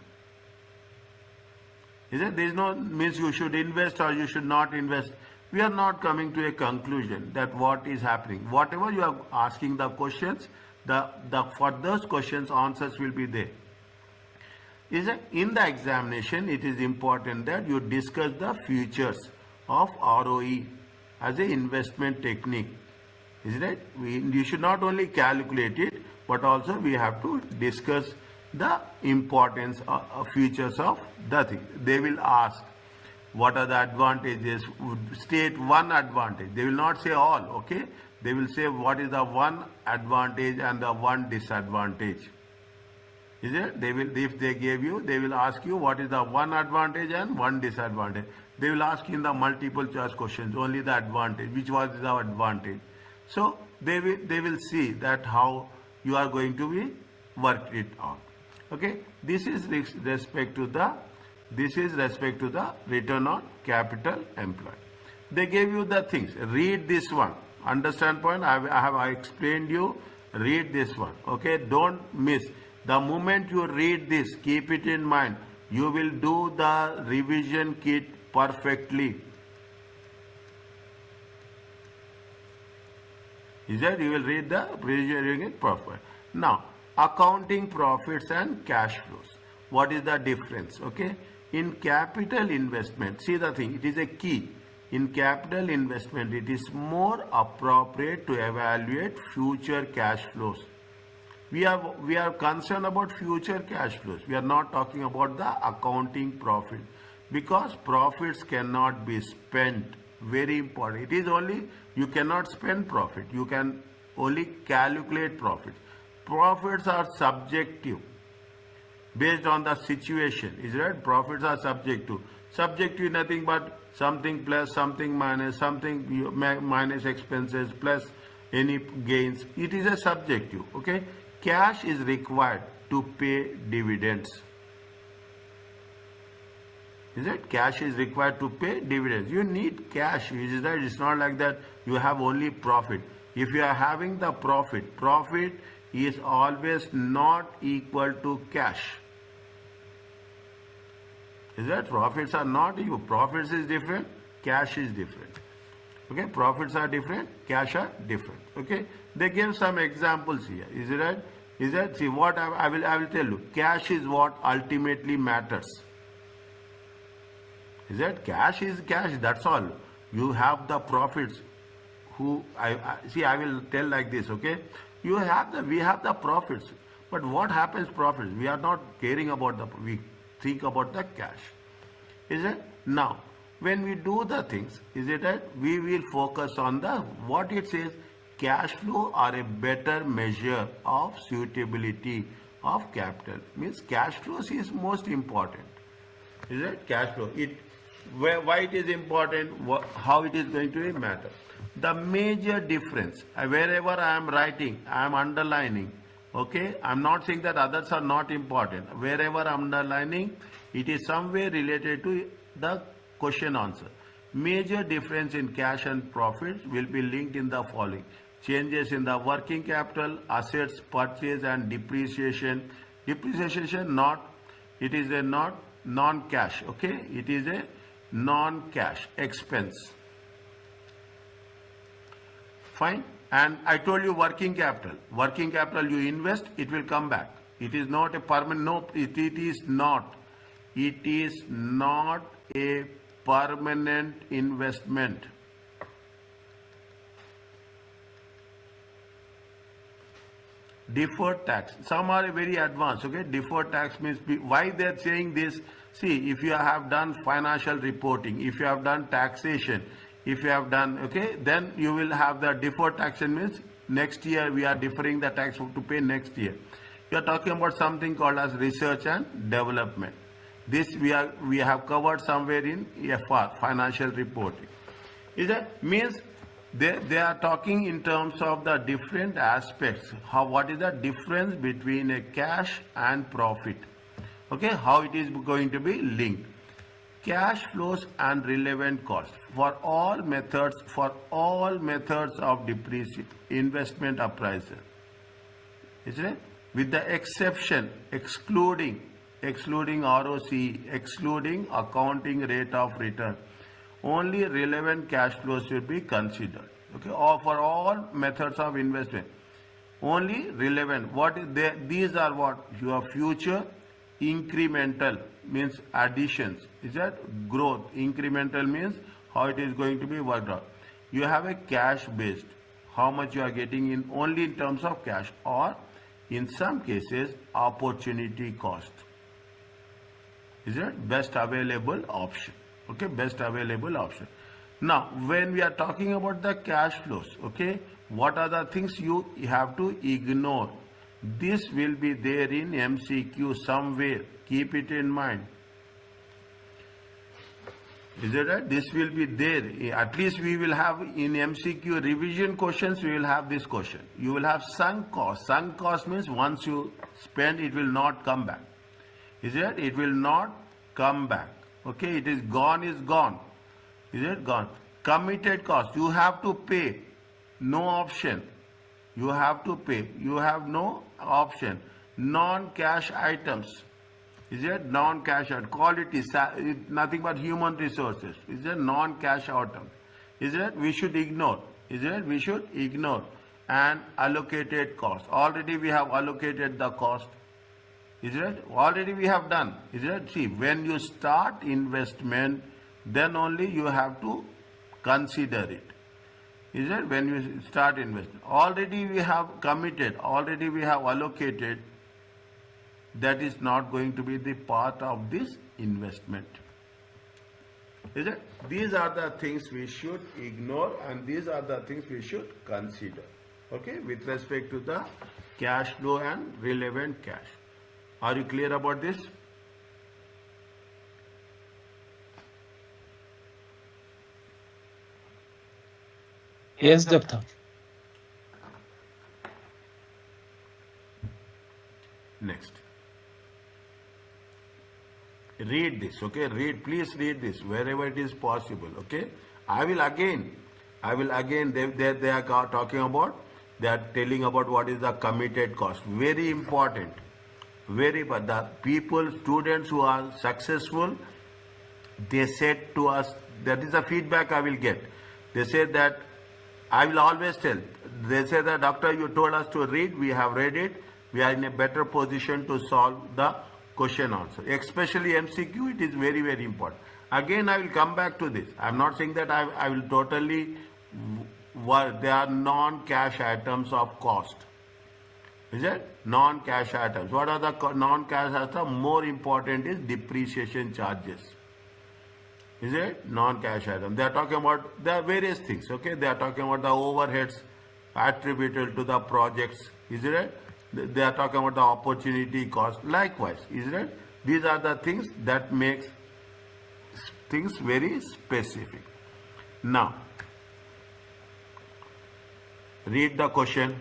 Is it? There is no means you should invest or you should not invest. We are not coming to a conclusion that what is happening. Whatever you are asking the questions, for those questions answers will be there. Is it? In the examination, it is important that you discuss the features of ROE as an investment technique. Is it? You should not only calculate it, but also we have to discuss the importance of features of the thing. They will ask what are the advantages, state one advantage. They will not say all, okay? They will say what is the one advantage and the one disadvantage. Is it? They will, if they gave you, they will ask you what is the one advantage and one disadvantage. They will ask in the multiple choice questions only the advantage, which was the advantage. So they will see that how you are going to be worked it out. Okay, this is respect to the return on capital employed. They gave you the things. Read this one. Understand point? I explained you. Read this one. Okay, don't miss. The moment you read this, keep it in mind. You will do the revision kit perfectly. Is that you will read the revision kit perfect. Now, accounting profits and cash flows. What is the difference? Okay, in capital investment, see the thing, it is a key. In capital investment, it is more appropriate to evaluate future cash flows. We are concerned about future cash flows. We are not talking about the accounting profit, because profits cannot be spent. Very important. It is only you cannot spend profit. You can only calculate profit. Profits are subjective based on the situation. Is right? Profits are subjective. Subjective nothing but something plus, something minus, something minus expenses plus any gains. It is a subjective. Okay. Cash is required to pay dividends. Is it? Cash is required to pay dividends. You need cash. Is that? It's not like that you have only profit. If you are having the profit is always not equal to cash. Is that? Profits are not equal. Profits is different, cash is different. Okay, profits are different, cash are different. Okay, they give some examples here. Is it right? Is that? See what I will tell you. Cash is what ultimately matters. Is that? Cash is cash. That's all. You have the profits. I will tell like this. Okay, we have the profits. But what happens profits? We are not caring about we think about the cash. Is it? Now, when we do the things, is it right? We will focus on what it says. Cash flow are a better measure of suitability of capital. Means cash flows is most important. Is it? Cash flow. Why it is important? How it is going to matter? The major difference, wherever I am writing, I am underlining. Okay, I am not saying that others are not important. Wherever I am underlining, it is somewhere related to the question answer. Major difference in cash and profits will be linked in the following: changes in the working capital, assets purchase and depreciation. Depreciation not, it is a not non-cash, okay? It is a non-cash expense. Fine. And I told you working capital. Working capital you invest, it will come back. It is not a permanent, no, it is not. It is not a permanent investment. Deferred tax. Some are very advanced, okay? Deferred tax means, why they are saying this? See, if you have done financial reporting, if you have done taxation, if you have done, okay, then you will have the deferred taxation means next year we are deferring the tax to pay next year. You are talking about something called as research and development. This we have covered somewhere in FR, financial reporting. Is that means they are talking in terms of the different aspects. What is the difference between a cash and profit? Okay, how it is going to be linked. Cash flows and relevant costs for all methods of depreciation, investment appraisal. Isn't it? With the exception, excluding ROC, excluding accounting rate of return, only relevant cash flows should be considered. Okay, or for all methods of investment, only relevant. What is there? These are what your future incremental means additions. Is that growth? Incremental means how it is going to be worked out. You have a cash based, how much you are getting in only in terms of cash, or in some cases opportunity cost. Is it best available option? Okay, best available option. Now, when we are talking about the cash flows, okay, what are the things you have to ignore? This will be there in MCQ somewhere. Keep it in mind. Is it right? This will be there. At least we will have in MCQ revision questions, we will have this question. You will have sunk cost. Sunk cost means once you spend, it will not come back. Is it? It will not come back. Okay, it is gone, is gone. Is it gone? Committed cost. You have to pay. No option. You have to pay. You have no option. Non-cash items. Is it non-cash item? Quality, nothing but human resources. Is it non-cash item? Is it? We should ignore. Is it? We should ignore. And allocated cost. Already we have allocated the cost. Is it? Already we have done. Is it? See, when you start investment, then only you have to consider it. Is it? When you start investing. Already we have committed, already we have allocated. That is not going to be the part of this investment. Is it? These are the things we should ignore, and these are the things we should consider. Okay, with respect to the cash flow and relevant cash. Are you clear about this? Yes, doctor. Next. Read this, okay? Please read this wherever it is possible, okay? I will again, they are talking about, they are telling about what is the committed cost. Very important. The people, students who are successful, they said to us, that is the feedback I will get. They said that, I will always tell, they say that, doctor, you told us to read, we have read it, we are in a better position to solve the question also. Especially MCQ, it is very, very important. Again, I will come back to this. I am not saying that I will totally, they are non-cash items of cost. Is it? Non-cash items. What are the non-cash items? More important is depreciation charges. Is it? Non-cash item. They are talking about, there are various things, okay? They are talking about the overheads attributable to the projects. Is it? They are talking about the opportunity cost. Likewise, is it? These are the things that makes things very specific. Now, read the question.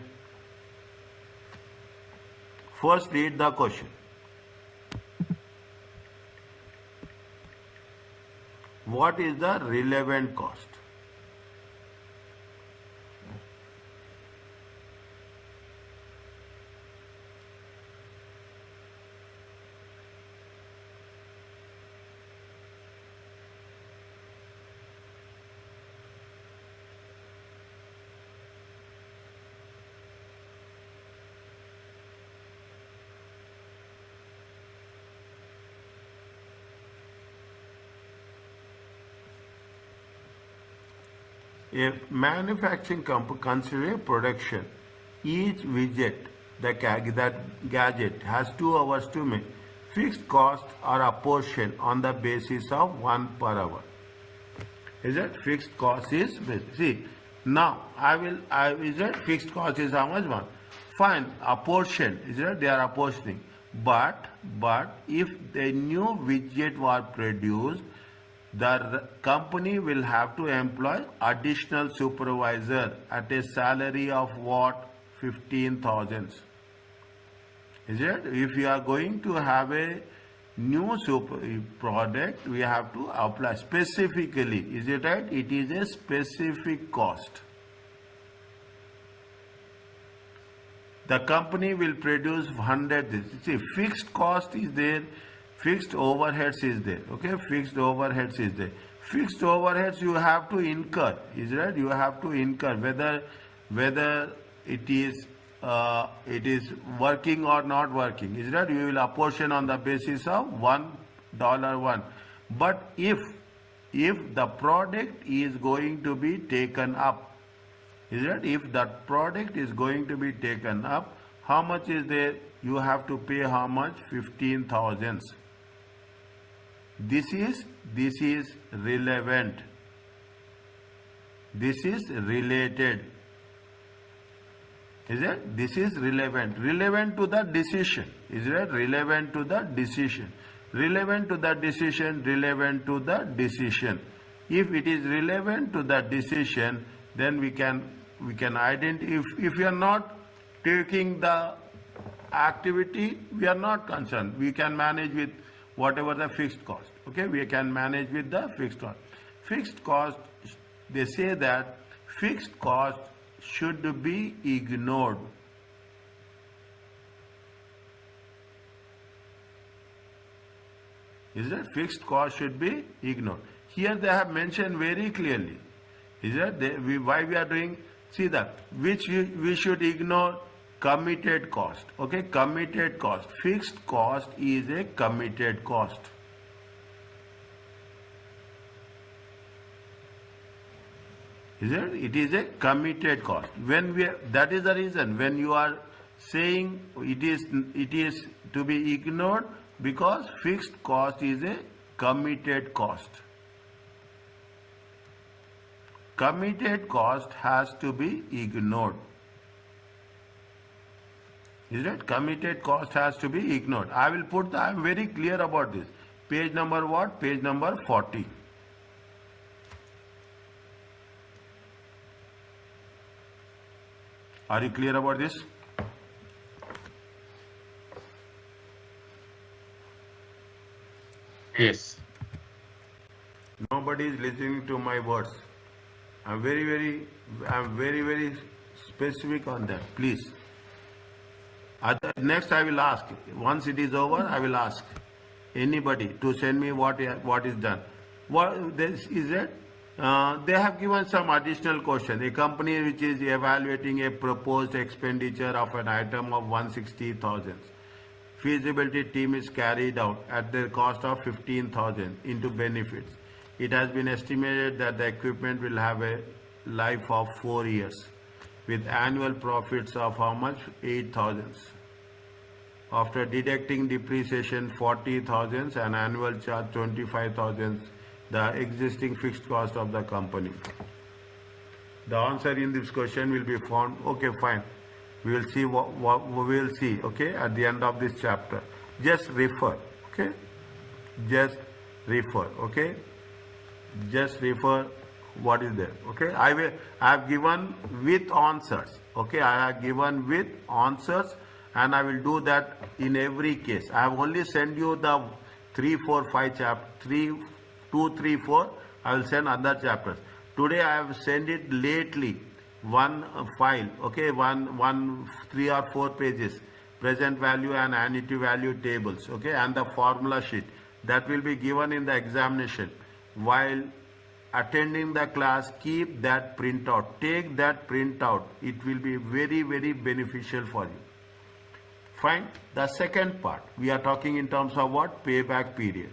First, read the question. what is the relevant cost? A manufacturing company consider production. Each widget, that gadget has 2 hours to make. Fixed costs are apportioned on the basis of 1 per hour. Is it fixed cost is see now is it fixed cost is how much? 1. Fine, apportion is it they are apportioning. But if the new widget were produced, the company will have to employ additional supervisor at a salary of what? 15,000. Is it? If you are going to have a new product, we have to apply specifically. Is it right? It is a specific cost. The company will produce 100. See, fixed cost is there. Fixed overheads is there. Okay, fixed overheads is there. Fixed overheads you have to incur. Is right? You have to incur whether it is working or not working. Is right? You will apportion on the basis of $1. But if the product is going to be taken up, is right? If that product is going to be taken up, how much is there? You have to pay how much? 15,000. This is relevant. This is related. Is it? This is relevant. Relevant to the decision. Is it? Relevant to the decision. Relevant to the decision. Relevant to the decision. If it is relevant to the decision, then we can identify. If we are not taking the activity, we are not concerned. We can manage with whatever the fixed cost. Okay, we can manage with the fixed cost. Fixed cost, they say that fixed cost should be ignored. Is it? Fixed cost should be ignored. Here they have mentioned very clearly. Is it? Why we are doing? See that which we should ignore. Committed cost. Okay, committed cost. Fixed cost is a committed cost. Is it? It is a committed cost. That is the reason when you are saying it is to be ignored, because fixed cost is a committed cost. Committed cost has to be ignored. Is it? Committed cost has to be ignored. I am very clear about this. Page number what? Page number 40. Are you clear about this? Yes. Nobody is listening to my words. I'm very specific on that. Please. Next I will ask. Once it is over, I will ask anybody to send me what is done. What this is it? They have given some additional question. A company which is evaluating a proposed expenditure of an item of 160,000. Feasibility team is carried out at the cost of 15,000 into benefits. It has been estimated that the equipment will have a life of 4 years with annual profits of how much? 8,000. After deducting depreciation 40,000 and annual charge 25,000, the existing fixed cost of the company. The answer in this question will be found. Okay, fine. We will see what we will see. Okay, at the end of this chapter. Just refer. Okay, just refer. Okay, just refer what is there. Okay, I have given with answers. Okay, I have given with answers, and I will do that in every case. I have only sent you the 3, 4, 5 chapter 3, 2, 3, 4 I will send other chapters. Today I have sent it lately, one file, okay, one 3 or 4 pages, present value and annuity value tables, okay, and the formula sheet that will be given in the examination. While attending the class, keep that printout, take that printout. It will be very, very beneficial for you. Fine. The second part, we are talking in terms of what? Payback period.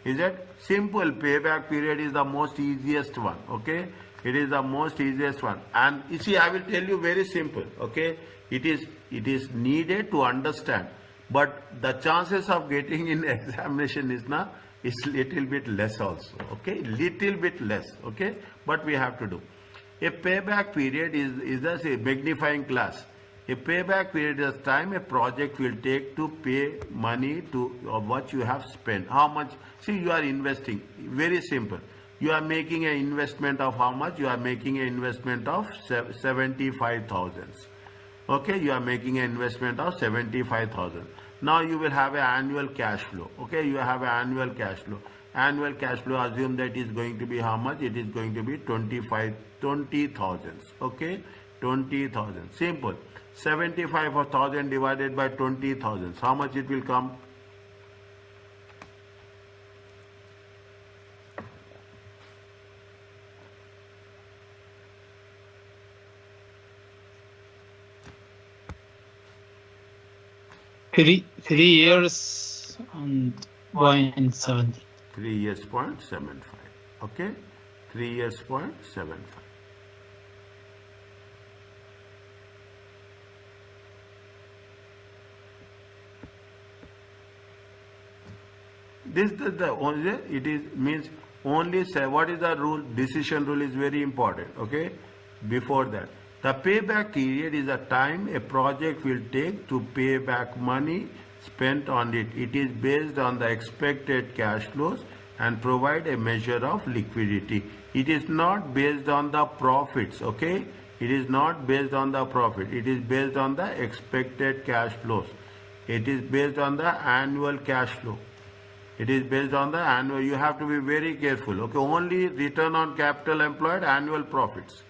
Is it simple? Payback period is the most easiest one, okay? It is the most easiest one. And you see, I will tell you very simple, okay? It is needed to understand, but the chances of getting in examination is little bit less also, okay? Little bit less, okay? But we have to do. A payback period is just a magnifying glass. A payback period is time a project will take to pay money to what you have spent. How much? See, you are investing. Very simple. You are making an investment of how much? You are making an investment of 75,000. Okay, you are making an investment of 75,000. Now you will have an annual cash flow. Okay, you have an annual cash flow. Annual cash flow, assume that is going to be how much? It is going to be 20,000. Okay, 20,000. Simple. 75,000 divided by 20,000. How much it will come? Three years and 0.70. 3 years 0.75. Okay, 3 years 0.75. This is the only, it is means only say what is the rule? Decision rule is very important. Okay, before that, the payback period is a time a project will take to pay back money spent on it. It is based on the expected cash flows and provide a measure of liquidity. It is not based on the profits. Okay, it is not based on the profit. It is based on the expected cash flows. It is based on the annual cash flow. It is based on the annual. You have to be very careful. Okay, only return on capital employed, annual profits.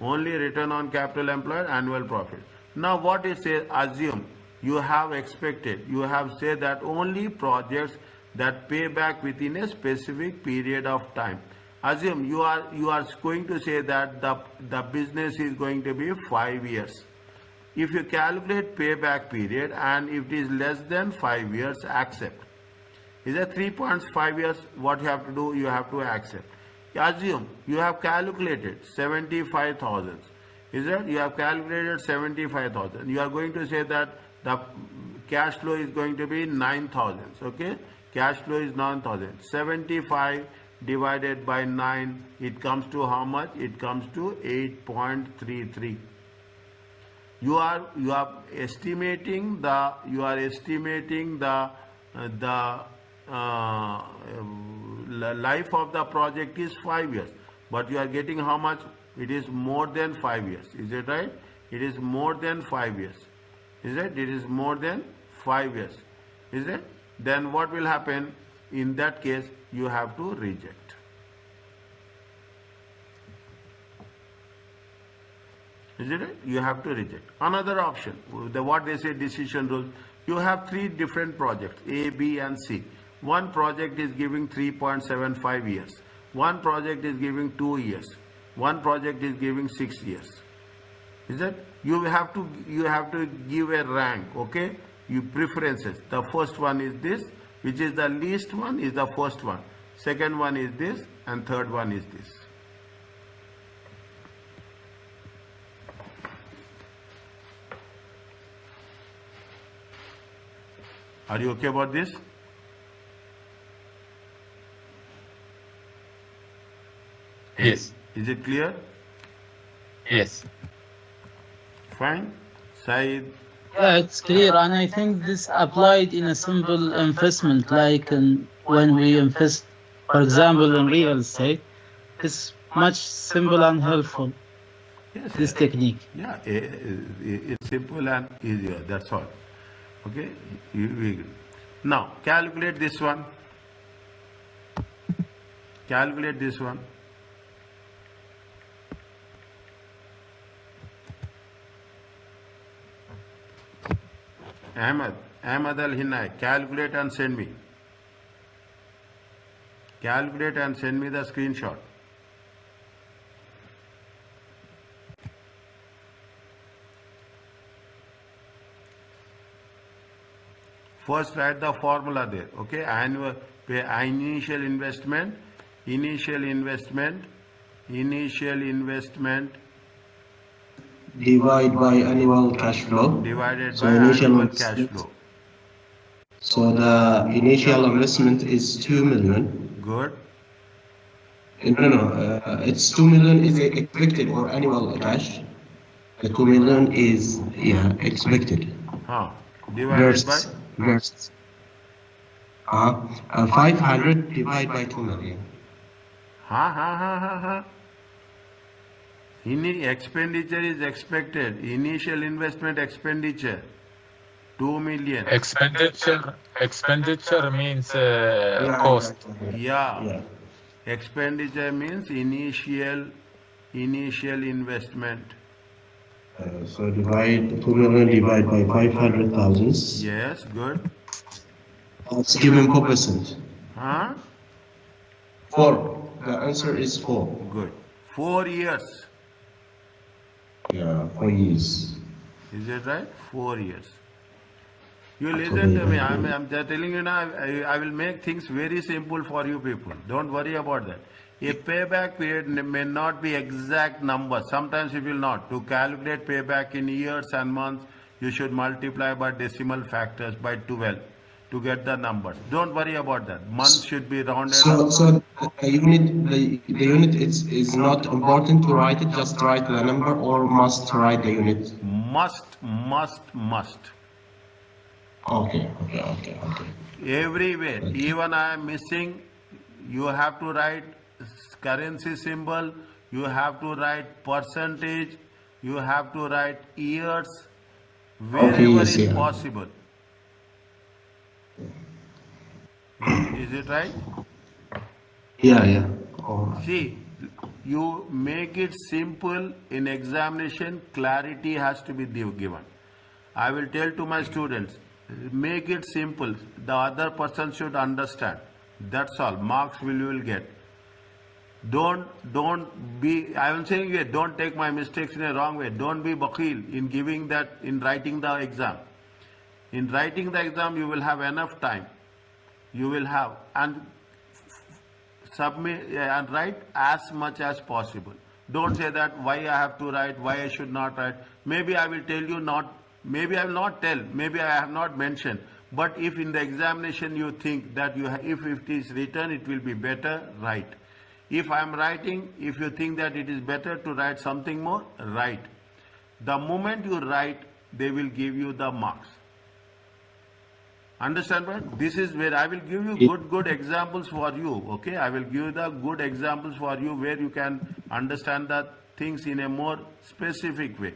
Only return on capital employed, annual profit. Now what is say? Assume you have expected. You have said that only projects that pay back within a specific period of time. Assume you are going to say that the business is going to be 5 years. If you calculate payback period and if it is less than 5 years, accept. Is it 3.5 years? What you have to do? You have to accept. Assume you have calculated 75,000. Is it? You have calculated 75,000. You are going to say that the cash flow is going to be 9,000. Okay? Cash flow is 9,000. 75 divided by 9, it comes to how much? It comes to 8.33. You are estimating the life of the project is 5 years, but you are getting how much? It is more than 5 years. Is it right? It is more than 5 years. Is it? It is more than 5 years. Is it? Then what will happen? In that case, you have to reject. Is it right? You have to reject. Another option, what they say decision rules, you have 3 different projects, A, B and C. One project is giving 3.75 years. One project is giving 2 years. One project is giving 6 years. Is that? You have to give a rank, okay? You preferences. The first one is this, which is the least one is the first one. Second one is this and third one is this. Are you okay about this? Yes. Is it clear? Yes. Fine. Said. Yeah, it's clear, and I think this applied in a simple investment, like when we invest, for example, in real estate. It's much simple and helpful. Yes, This technique. Yeah, it's simple and easier. That's all. Okay. Now calculate this one. Calculate this one. Ahmed Al Hinay, calculate and send me. Calculate and send me the screenshot. First write the formula there, okay? Annual pay, initial investment Divide by annual cash flow. divided So by initial annual cash investment. flow. So the initial investment is 2 million. Good. No, it's 2 million is expected or annual cash. The 2 million is expected. Divided by Versus 500 divided by 2 million. Expenditure is expected. Initial investment expenditure 2 million. Expenditure means cost. Yeah. Expenditure means initial investment. So divide 2 million divided by 500,000. Yes, good. It's given 4%. 4. The answer is 4. Good. 4 years. Yeah, 4 years. Is it right? 4 years. You listen to me. I'm just telling you now. I will make things very simple for you people. Don't worry about that. A payback period may not be exact number. Sometimes it will not. To calculate payback in years and months, you should multiply by decimal factors by 12 to get the numbers. Don't worry about that. Months should be rounded up. So the unit is not important to write it. Just write the number, or must write the unit. Must. Okay. Everywhere, even I am missing, you have to write currency symbol, you have to write percentage, you have to write years, wherever is possible. Is it right? Yeah. See, you make it simple in examination, clarity has to be given. I will tell to my students, make it simple. The other person should understand. That's all. Marks you will get. Don't be, I am saying here, don't take my mistakes in a wrong way. Don't be bakhil in giving that, in writing the exam. In writing the exam, you will have enough time. You will have, and submit and write as much as possible. Don't say that why I have to write, why I should not write. Maybe I will tell you not, maybe I will not tell, maybe I have not mentioned. But if in the examination you think that if it is written, it will be better, write. If I am writing, if you think that it is better to write something more, write. The moment you write, they will give you the marks. Understand what? This is where I will give you good examples for you. Okay, I will give you the good examples for you where you can understand the things in a more specific way.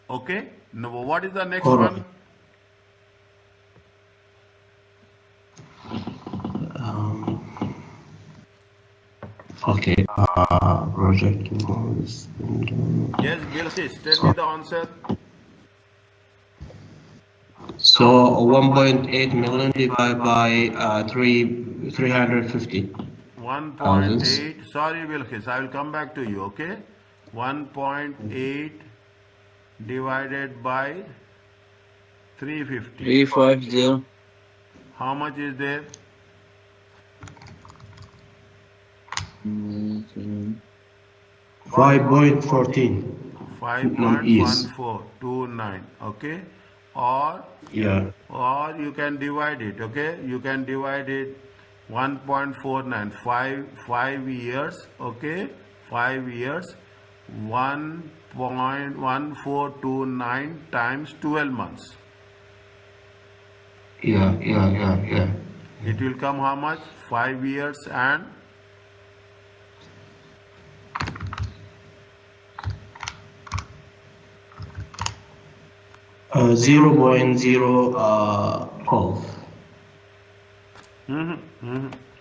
Okay. Now, what is the next one? Okay. Project. Yes, Gilsis, tell me the answer. So 1.8 million divided by 350. 1.8. Sorry, Wilkis. I will come back to you. Okay. 1.8 divided by 350. 350. How much is there? 5.14. 5.1429. Okay. Or you can divide it. Okay, you can divide it 1.49, 5 years. Okay, 5 years, 1.1429 times 12 months. Yeah. It will come how much? 5 years and 0.012.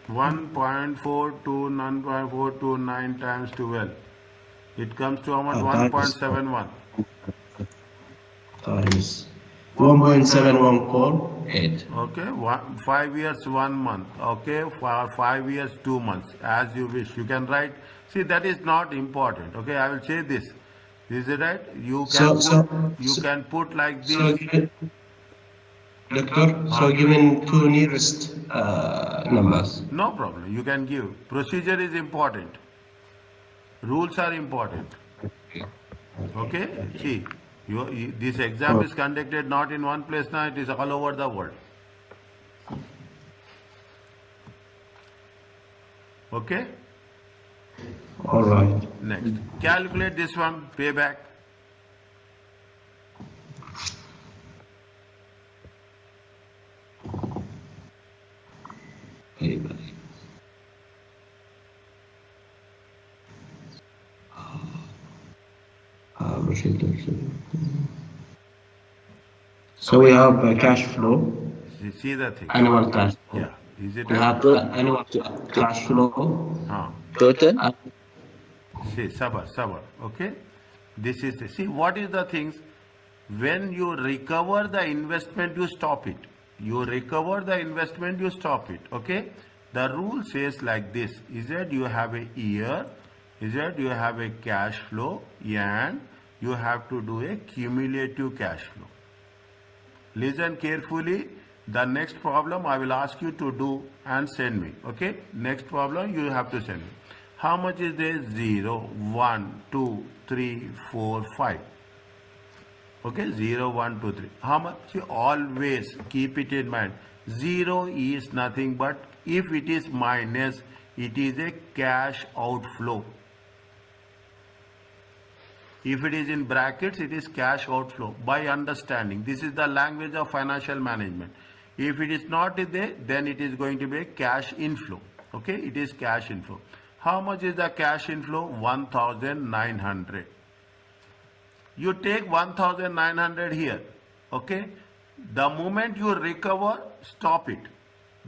1.429 times 12. It comes to how much? Times 1.71. times 1.714. Okay, 5 years, 1 month. Okay, for 5 years, 2 months, as you wish. You can write. See, that is not important. Okay, I will say this. Is it right? You can put like So this. given, Doctor, so given two nearest numbers. No problem. You can give. Procedure is important. Rules are important. Okay? See, this exam is conducted not in one place now, it is all over the world. Okay? All right. Next. Calculate this one, payback. Payback. So we have cash flow, See the thing. annual cash flow. Yeah. Is it We right? have annual cash flow. Total. See, sabar. Okay? This is the, see, what is the things? When you recover the investment, you stop it. You recover the investment, you stop it. Okay? The rule says like this. Is that you have a year, is that you have a cash flow, and you have to do a cumulative cash flow. Listen carefully. The next problem I will ask you to do and send me. Okay? Next problem you have to send me. How much is there? 0, 1, 2, 3, 4, 5. Okay? 0, 1, 2, 3. How much? You always keep it in mind. 0 is nothing but if it is minus, it is a cash outflow. If it is in brackets, it is cash outflow. By understanding, this is the language of financial management. If it is not there, then it is going to be a cash inflow. Okay, it is cash inflow. How much is the cash inflow? 1,900. You take 1,900 here. Okay, the moment you recover, stop it.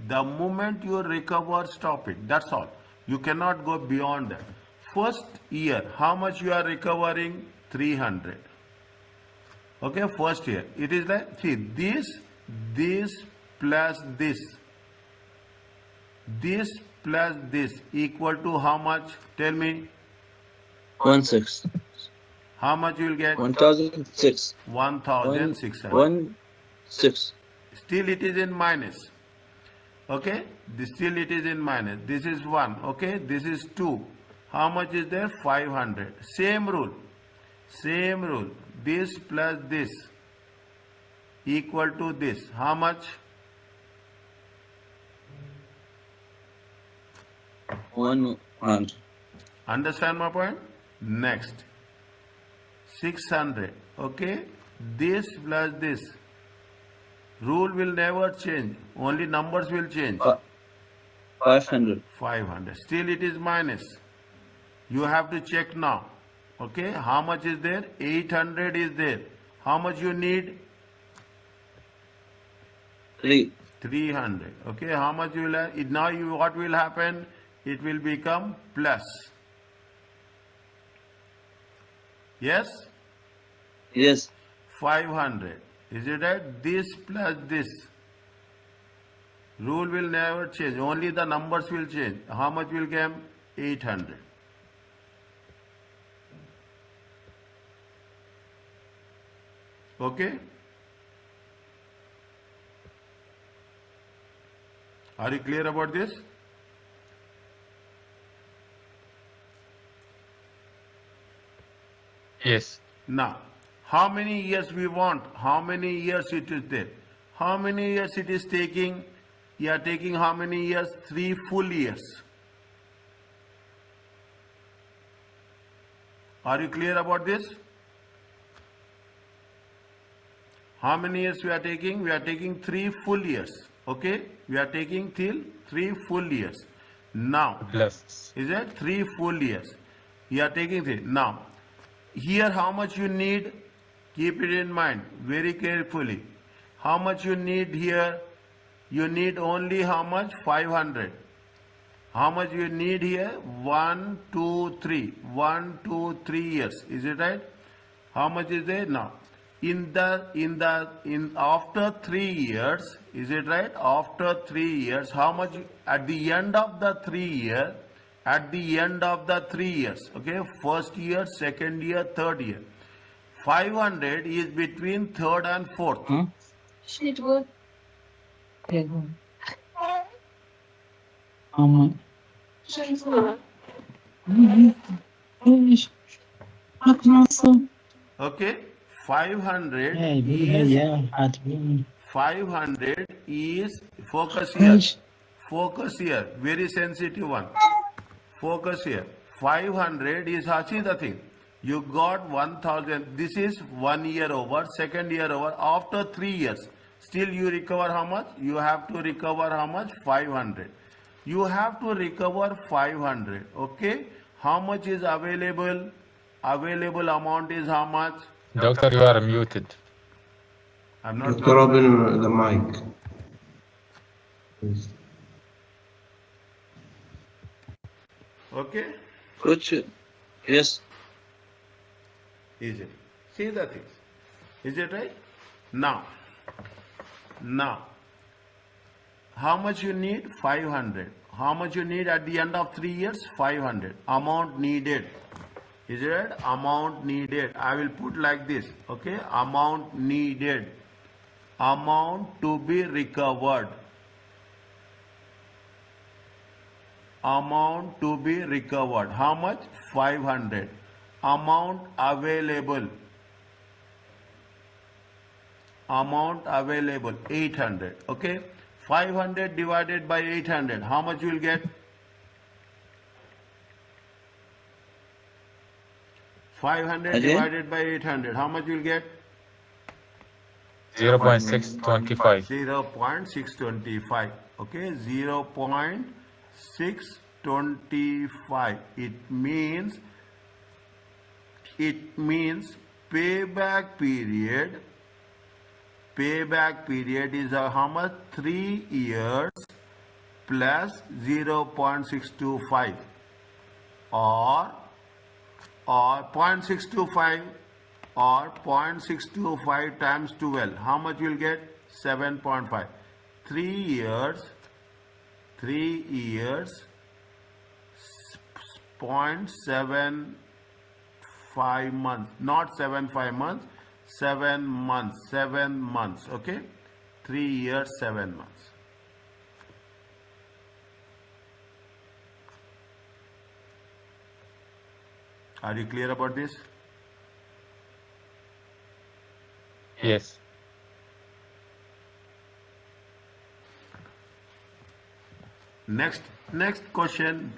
The moment you recover, stop it. That's all. You cannot go beyond that. First year, how much you are recovering? 300. Okay, first year. It is like, see, this plus this plus this equal to how much? Tell me. 16. How much you will get? 1,006. 1,600. 16. Still it is in minus. Okay, still it is in minus. This is 1. Okay, this is 2. How much is there? 500. Same rule. This plus this equal to this. How much? 100. Understand my point? Next. 600. Okay, this plus this. Rule will never change. Only numbers will change. 500. 500. Still it is minus. You have to check now. Okay, how much is there? 800 is there. How much you need? 300. Okay, how much you will have? Now what will happen? It will become plus. Yes? Yes. 500. Is it right? This plus this. Rule will never change. Only the numbers will change. How much will come? 800. Okay? Are you clear about this? Yes. Now, how many years we want? How many years it is there? How many years it is taking? You are taking how many years? 3 full years. Are you clear about this? How many years we are taking? We are taking 3 full years. Okay? We are taking till 3 full years. Now, Plus. is it 3 full years? You are taking 3. Now, here how much you need? Keep it in mind very carefully. How much you need here? You need only how much? 500. How much you need here? 1, 2, 3. 1, 2, 3 years. Is it right? How much is there now? After 3 years, is it right? After 3 years, how much at the end of the 3 year? At the end of the 3 years, okay? First year, second year, third year. 500 is between third and fourth. Shit, good. How much? Okay? 500 Hey, is yeah, 500 is focus here. Focus here. Very sensitive one. Focus here. 500 is see the thing. You got 1000. This is 1 year over, second year over. After 3 years, still you recover how much? You have to recover how much? 500. You have to recover 500. Okay? How much is available? Available amount is how much? Doctor, you are muted. I'm not. Dr. Robin, the mic. Please. Okay? Coach, yes. Is it? See the things. Is it right? Now, how much you need? 500. How much you need at the end of 3 years? 500. Amount needed. Is it right? Amount needed. I will put like this. Okay? Amount needed. Amount to be recovered. Amount to be recovered. How much? 500. Amount available. Amount available 800. Okay? 500 divided by 800. How much you will get? 500 Again? divided by 800. How much you will get? 0.625. 0.625. Okay? 0.625. It means payback period is how much? 3 years plus 0.625 or 0.625 or 0.625 times 12. How much you will get? 7.5. 3 years 0.75 months, not 75 months, 7 months, 7 months. Okay? 3 years, 7 months. Are you clear about this? Yes. Next question,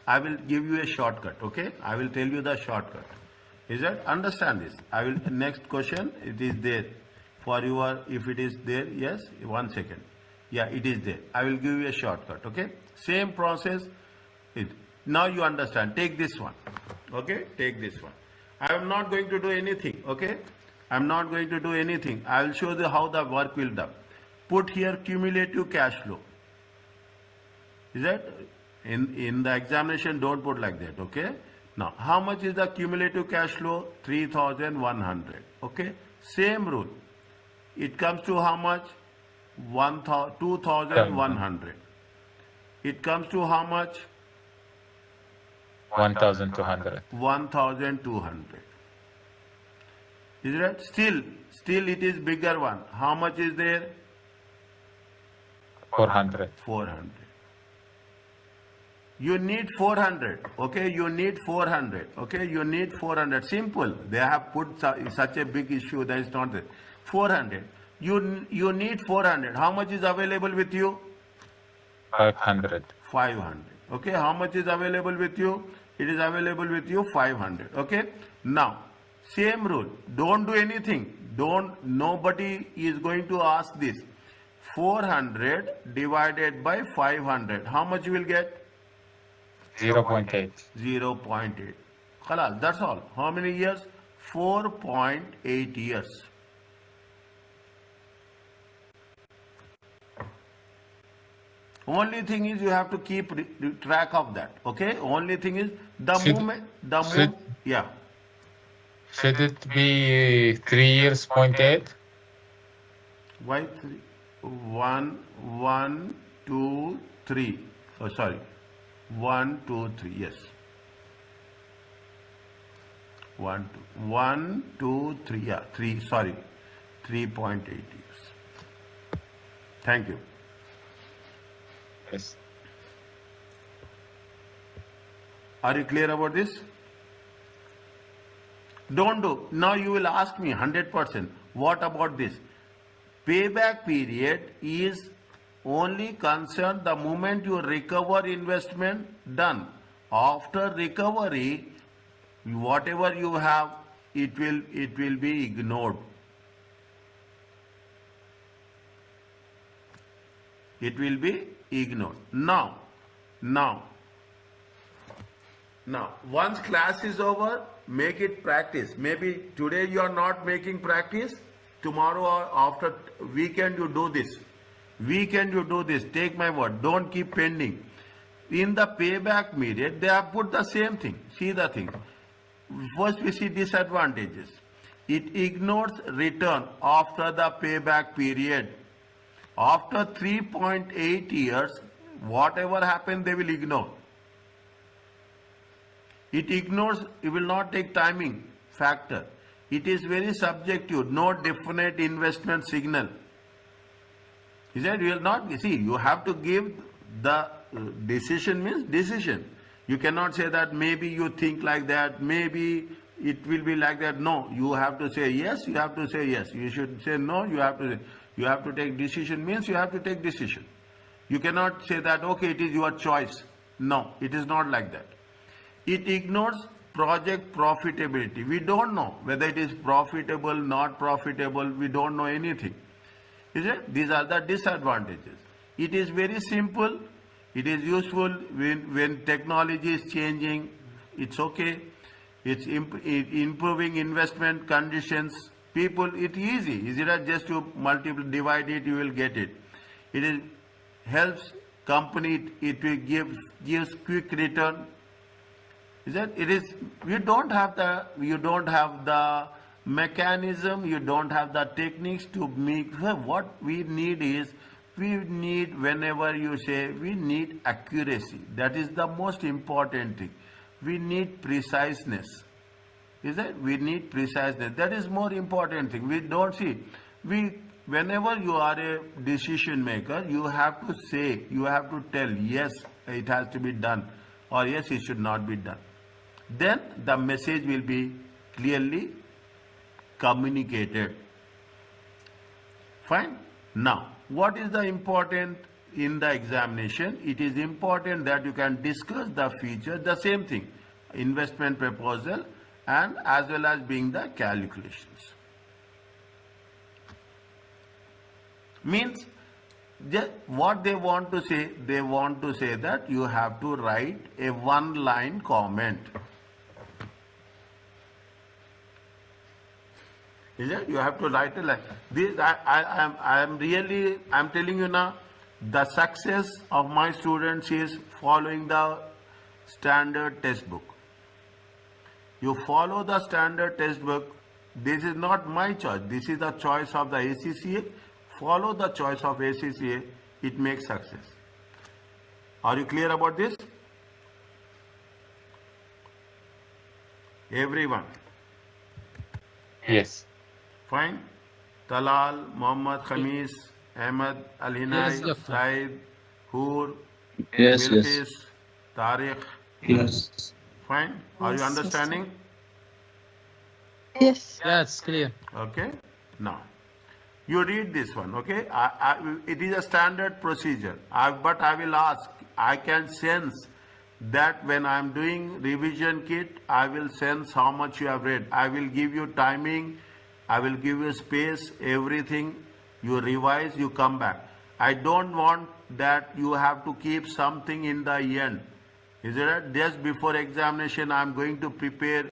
I will give you a shortcut. Okay? I will tell you the shortcut. Is that? Understand this. I will, next question, it is there for your, if it is there, yes, 1 second. Yeah, it is there. I will give you a shortcut. Okay? Same process. Now you understand. Take this one. Okay? Take this one. I am not going to do anything. Okay? I am not going to do anything. I will show you how the work will be done. Put here cumulative cash flow. Is that? In the examination, don't put like that. Okay? Now, how much is the cumulative cash flow? 3,100. Okay? Same rule. It comes to how much? 2,100. It comes to how much? 1,200. 1,200. Is that? Still it is bigger one. How much is there? 400. 400. You need 400. Okay? You need 400. Okay? You need 400. Simple. They have put such a big issue that is not there. 400. You need 400. How much is available with you? 500. 500. Okay? How much is available with you? It is available with you 500. Okay? Now, same rule. Don't do anything. Nobody is going to ask this. 400 divided by 500. How much you will get? 0.8. 0.8. Khalas, that's all. How many years? 4.8 years. Only thing is you have to keep track of that. Okay. Only thing is the should yeah. should it be 3 years, 0.8? Why three? One, two, three. Oh, sorry. 1, 2, 3. Yes. 1, 2, 3. Yeah, 3. Sorry. 3.8 years. Thank you. Yes. Are you clear about this? Don't do. Now you will ask me 100%. What about this? Payback period is only concerned the moment you recover investment done. After recovery, whatever you have, it will be ignored. It will be ignored. Now, once class is over, make it practice. Maybe today you are not making practice. Tomorrow or after weekend you do this. Weekend you do this. Take my word. Don't keep pending. In the payback period, they have put the same thing. See the thing. First we see disadvantages. It ignores return after the payback period. After 3.8 years, whatever happened, they will ignore. It ignores, it will not take timing factor. It is very subjective, no definite investment signal. Is that you will not see, you have to give the decision means decision. You cannot say that maybe you think like that, maybe it will be like that. No, you have to say yes, you have to say yes. You should say no, you have to take decision means you have to take decision. You cannot say that, okay, it is your choice. No, it is not like that. It ignores project profitability. We don't know whether it is profitable, not profitable. We don't know anything. Is it? These are the disadvantages. It is very simple. It is useful when technology is changing. It's okay. It's improving investment conditions. People, it's easy. Is it just to multiply, divide it, you will get it. It is helps company. It will gives quick return. Is that it is? You don't have the mechanism. You don't have the techniques to make. What we need is whenever you say we need accuracy. That is the most important thing. We need preciseness. Is that we need preciseness? That is more important thing. We don't see. Whenever you are a decision maker, you have to say, you have to tell yes, it has to be done, or yes, it should not be done. Then the message will be clearly communicated. Fine. Now, what is the important in the examination? It is important that you can discuss the features, the same thing, investment proposal, and as well as being the calculations. Means what they want to say, they want to say that you have to write a one-line comment. Is it? You have to write a line. This I'm telling you now, the success of my students is following the standard textbook. You follow the standard textbook. This is not my choice. This is the choice of the ACCA. Follow the choice of ACCA. It makes success. Are you clear about this? Everyone. Yes. Fine. Talal, Mohammad, Khamis, Ahmed, Al-Hinay, Said, Hoor, Yes, Bilqis, yes. Tariq. Yes. Fine. Are you understanding? Yes. Yeah, it's clear. Okay. Now, you read this one. Okay. It is a standard procedure. But I will ask. I can sense that when I am doing revision kit, I will sense how much you have read. I will give you timing. I will give you space, everything. You revise, you come back. I don't want that you have to keep something in the end. Is it just before examination I am going to prepare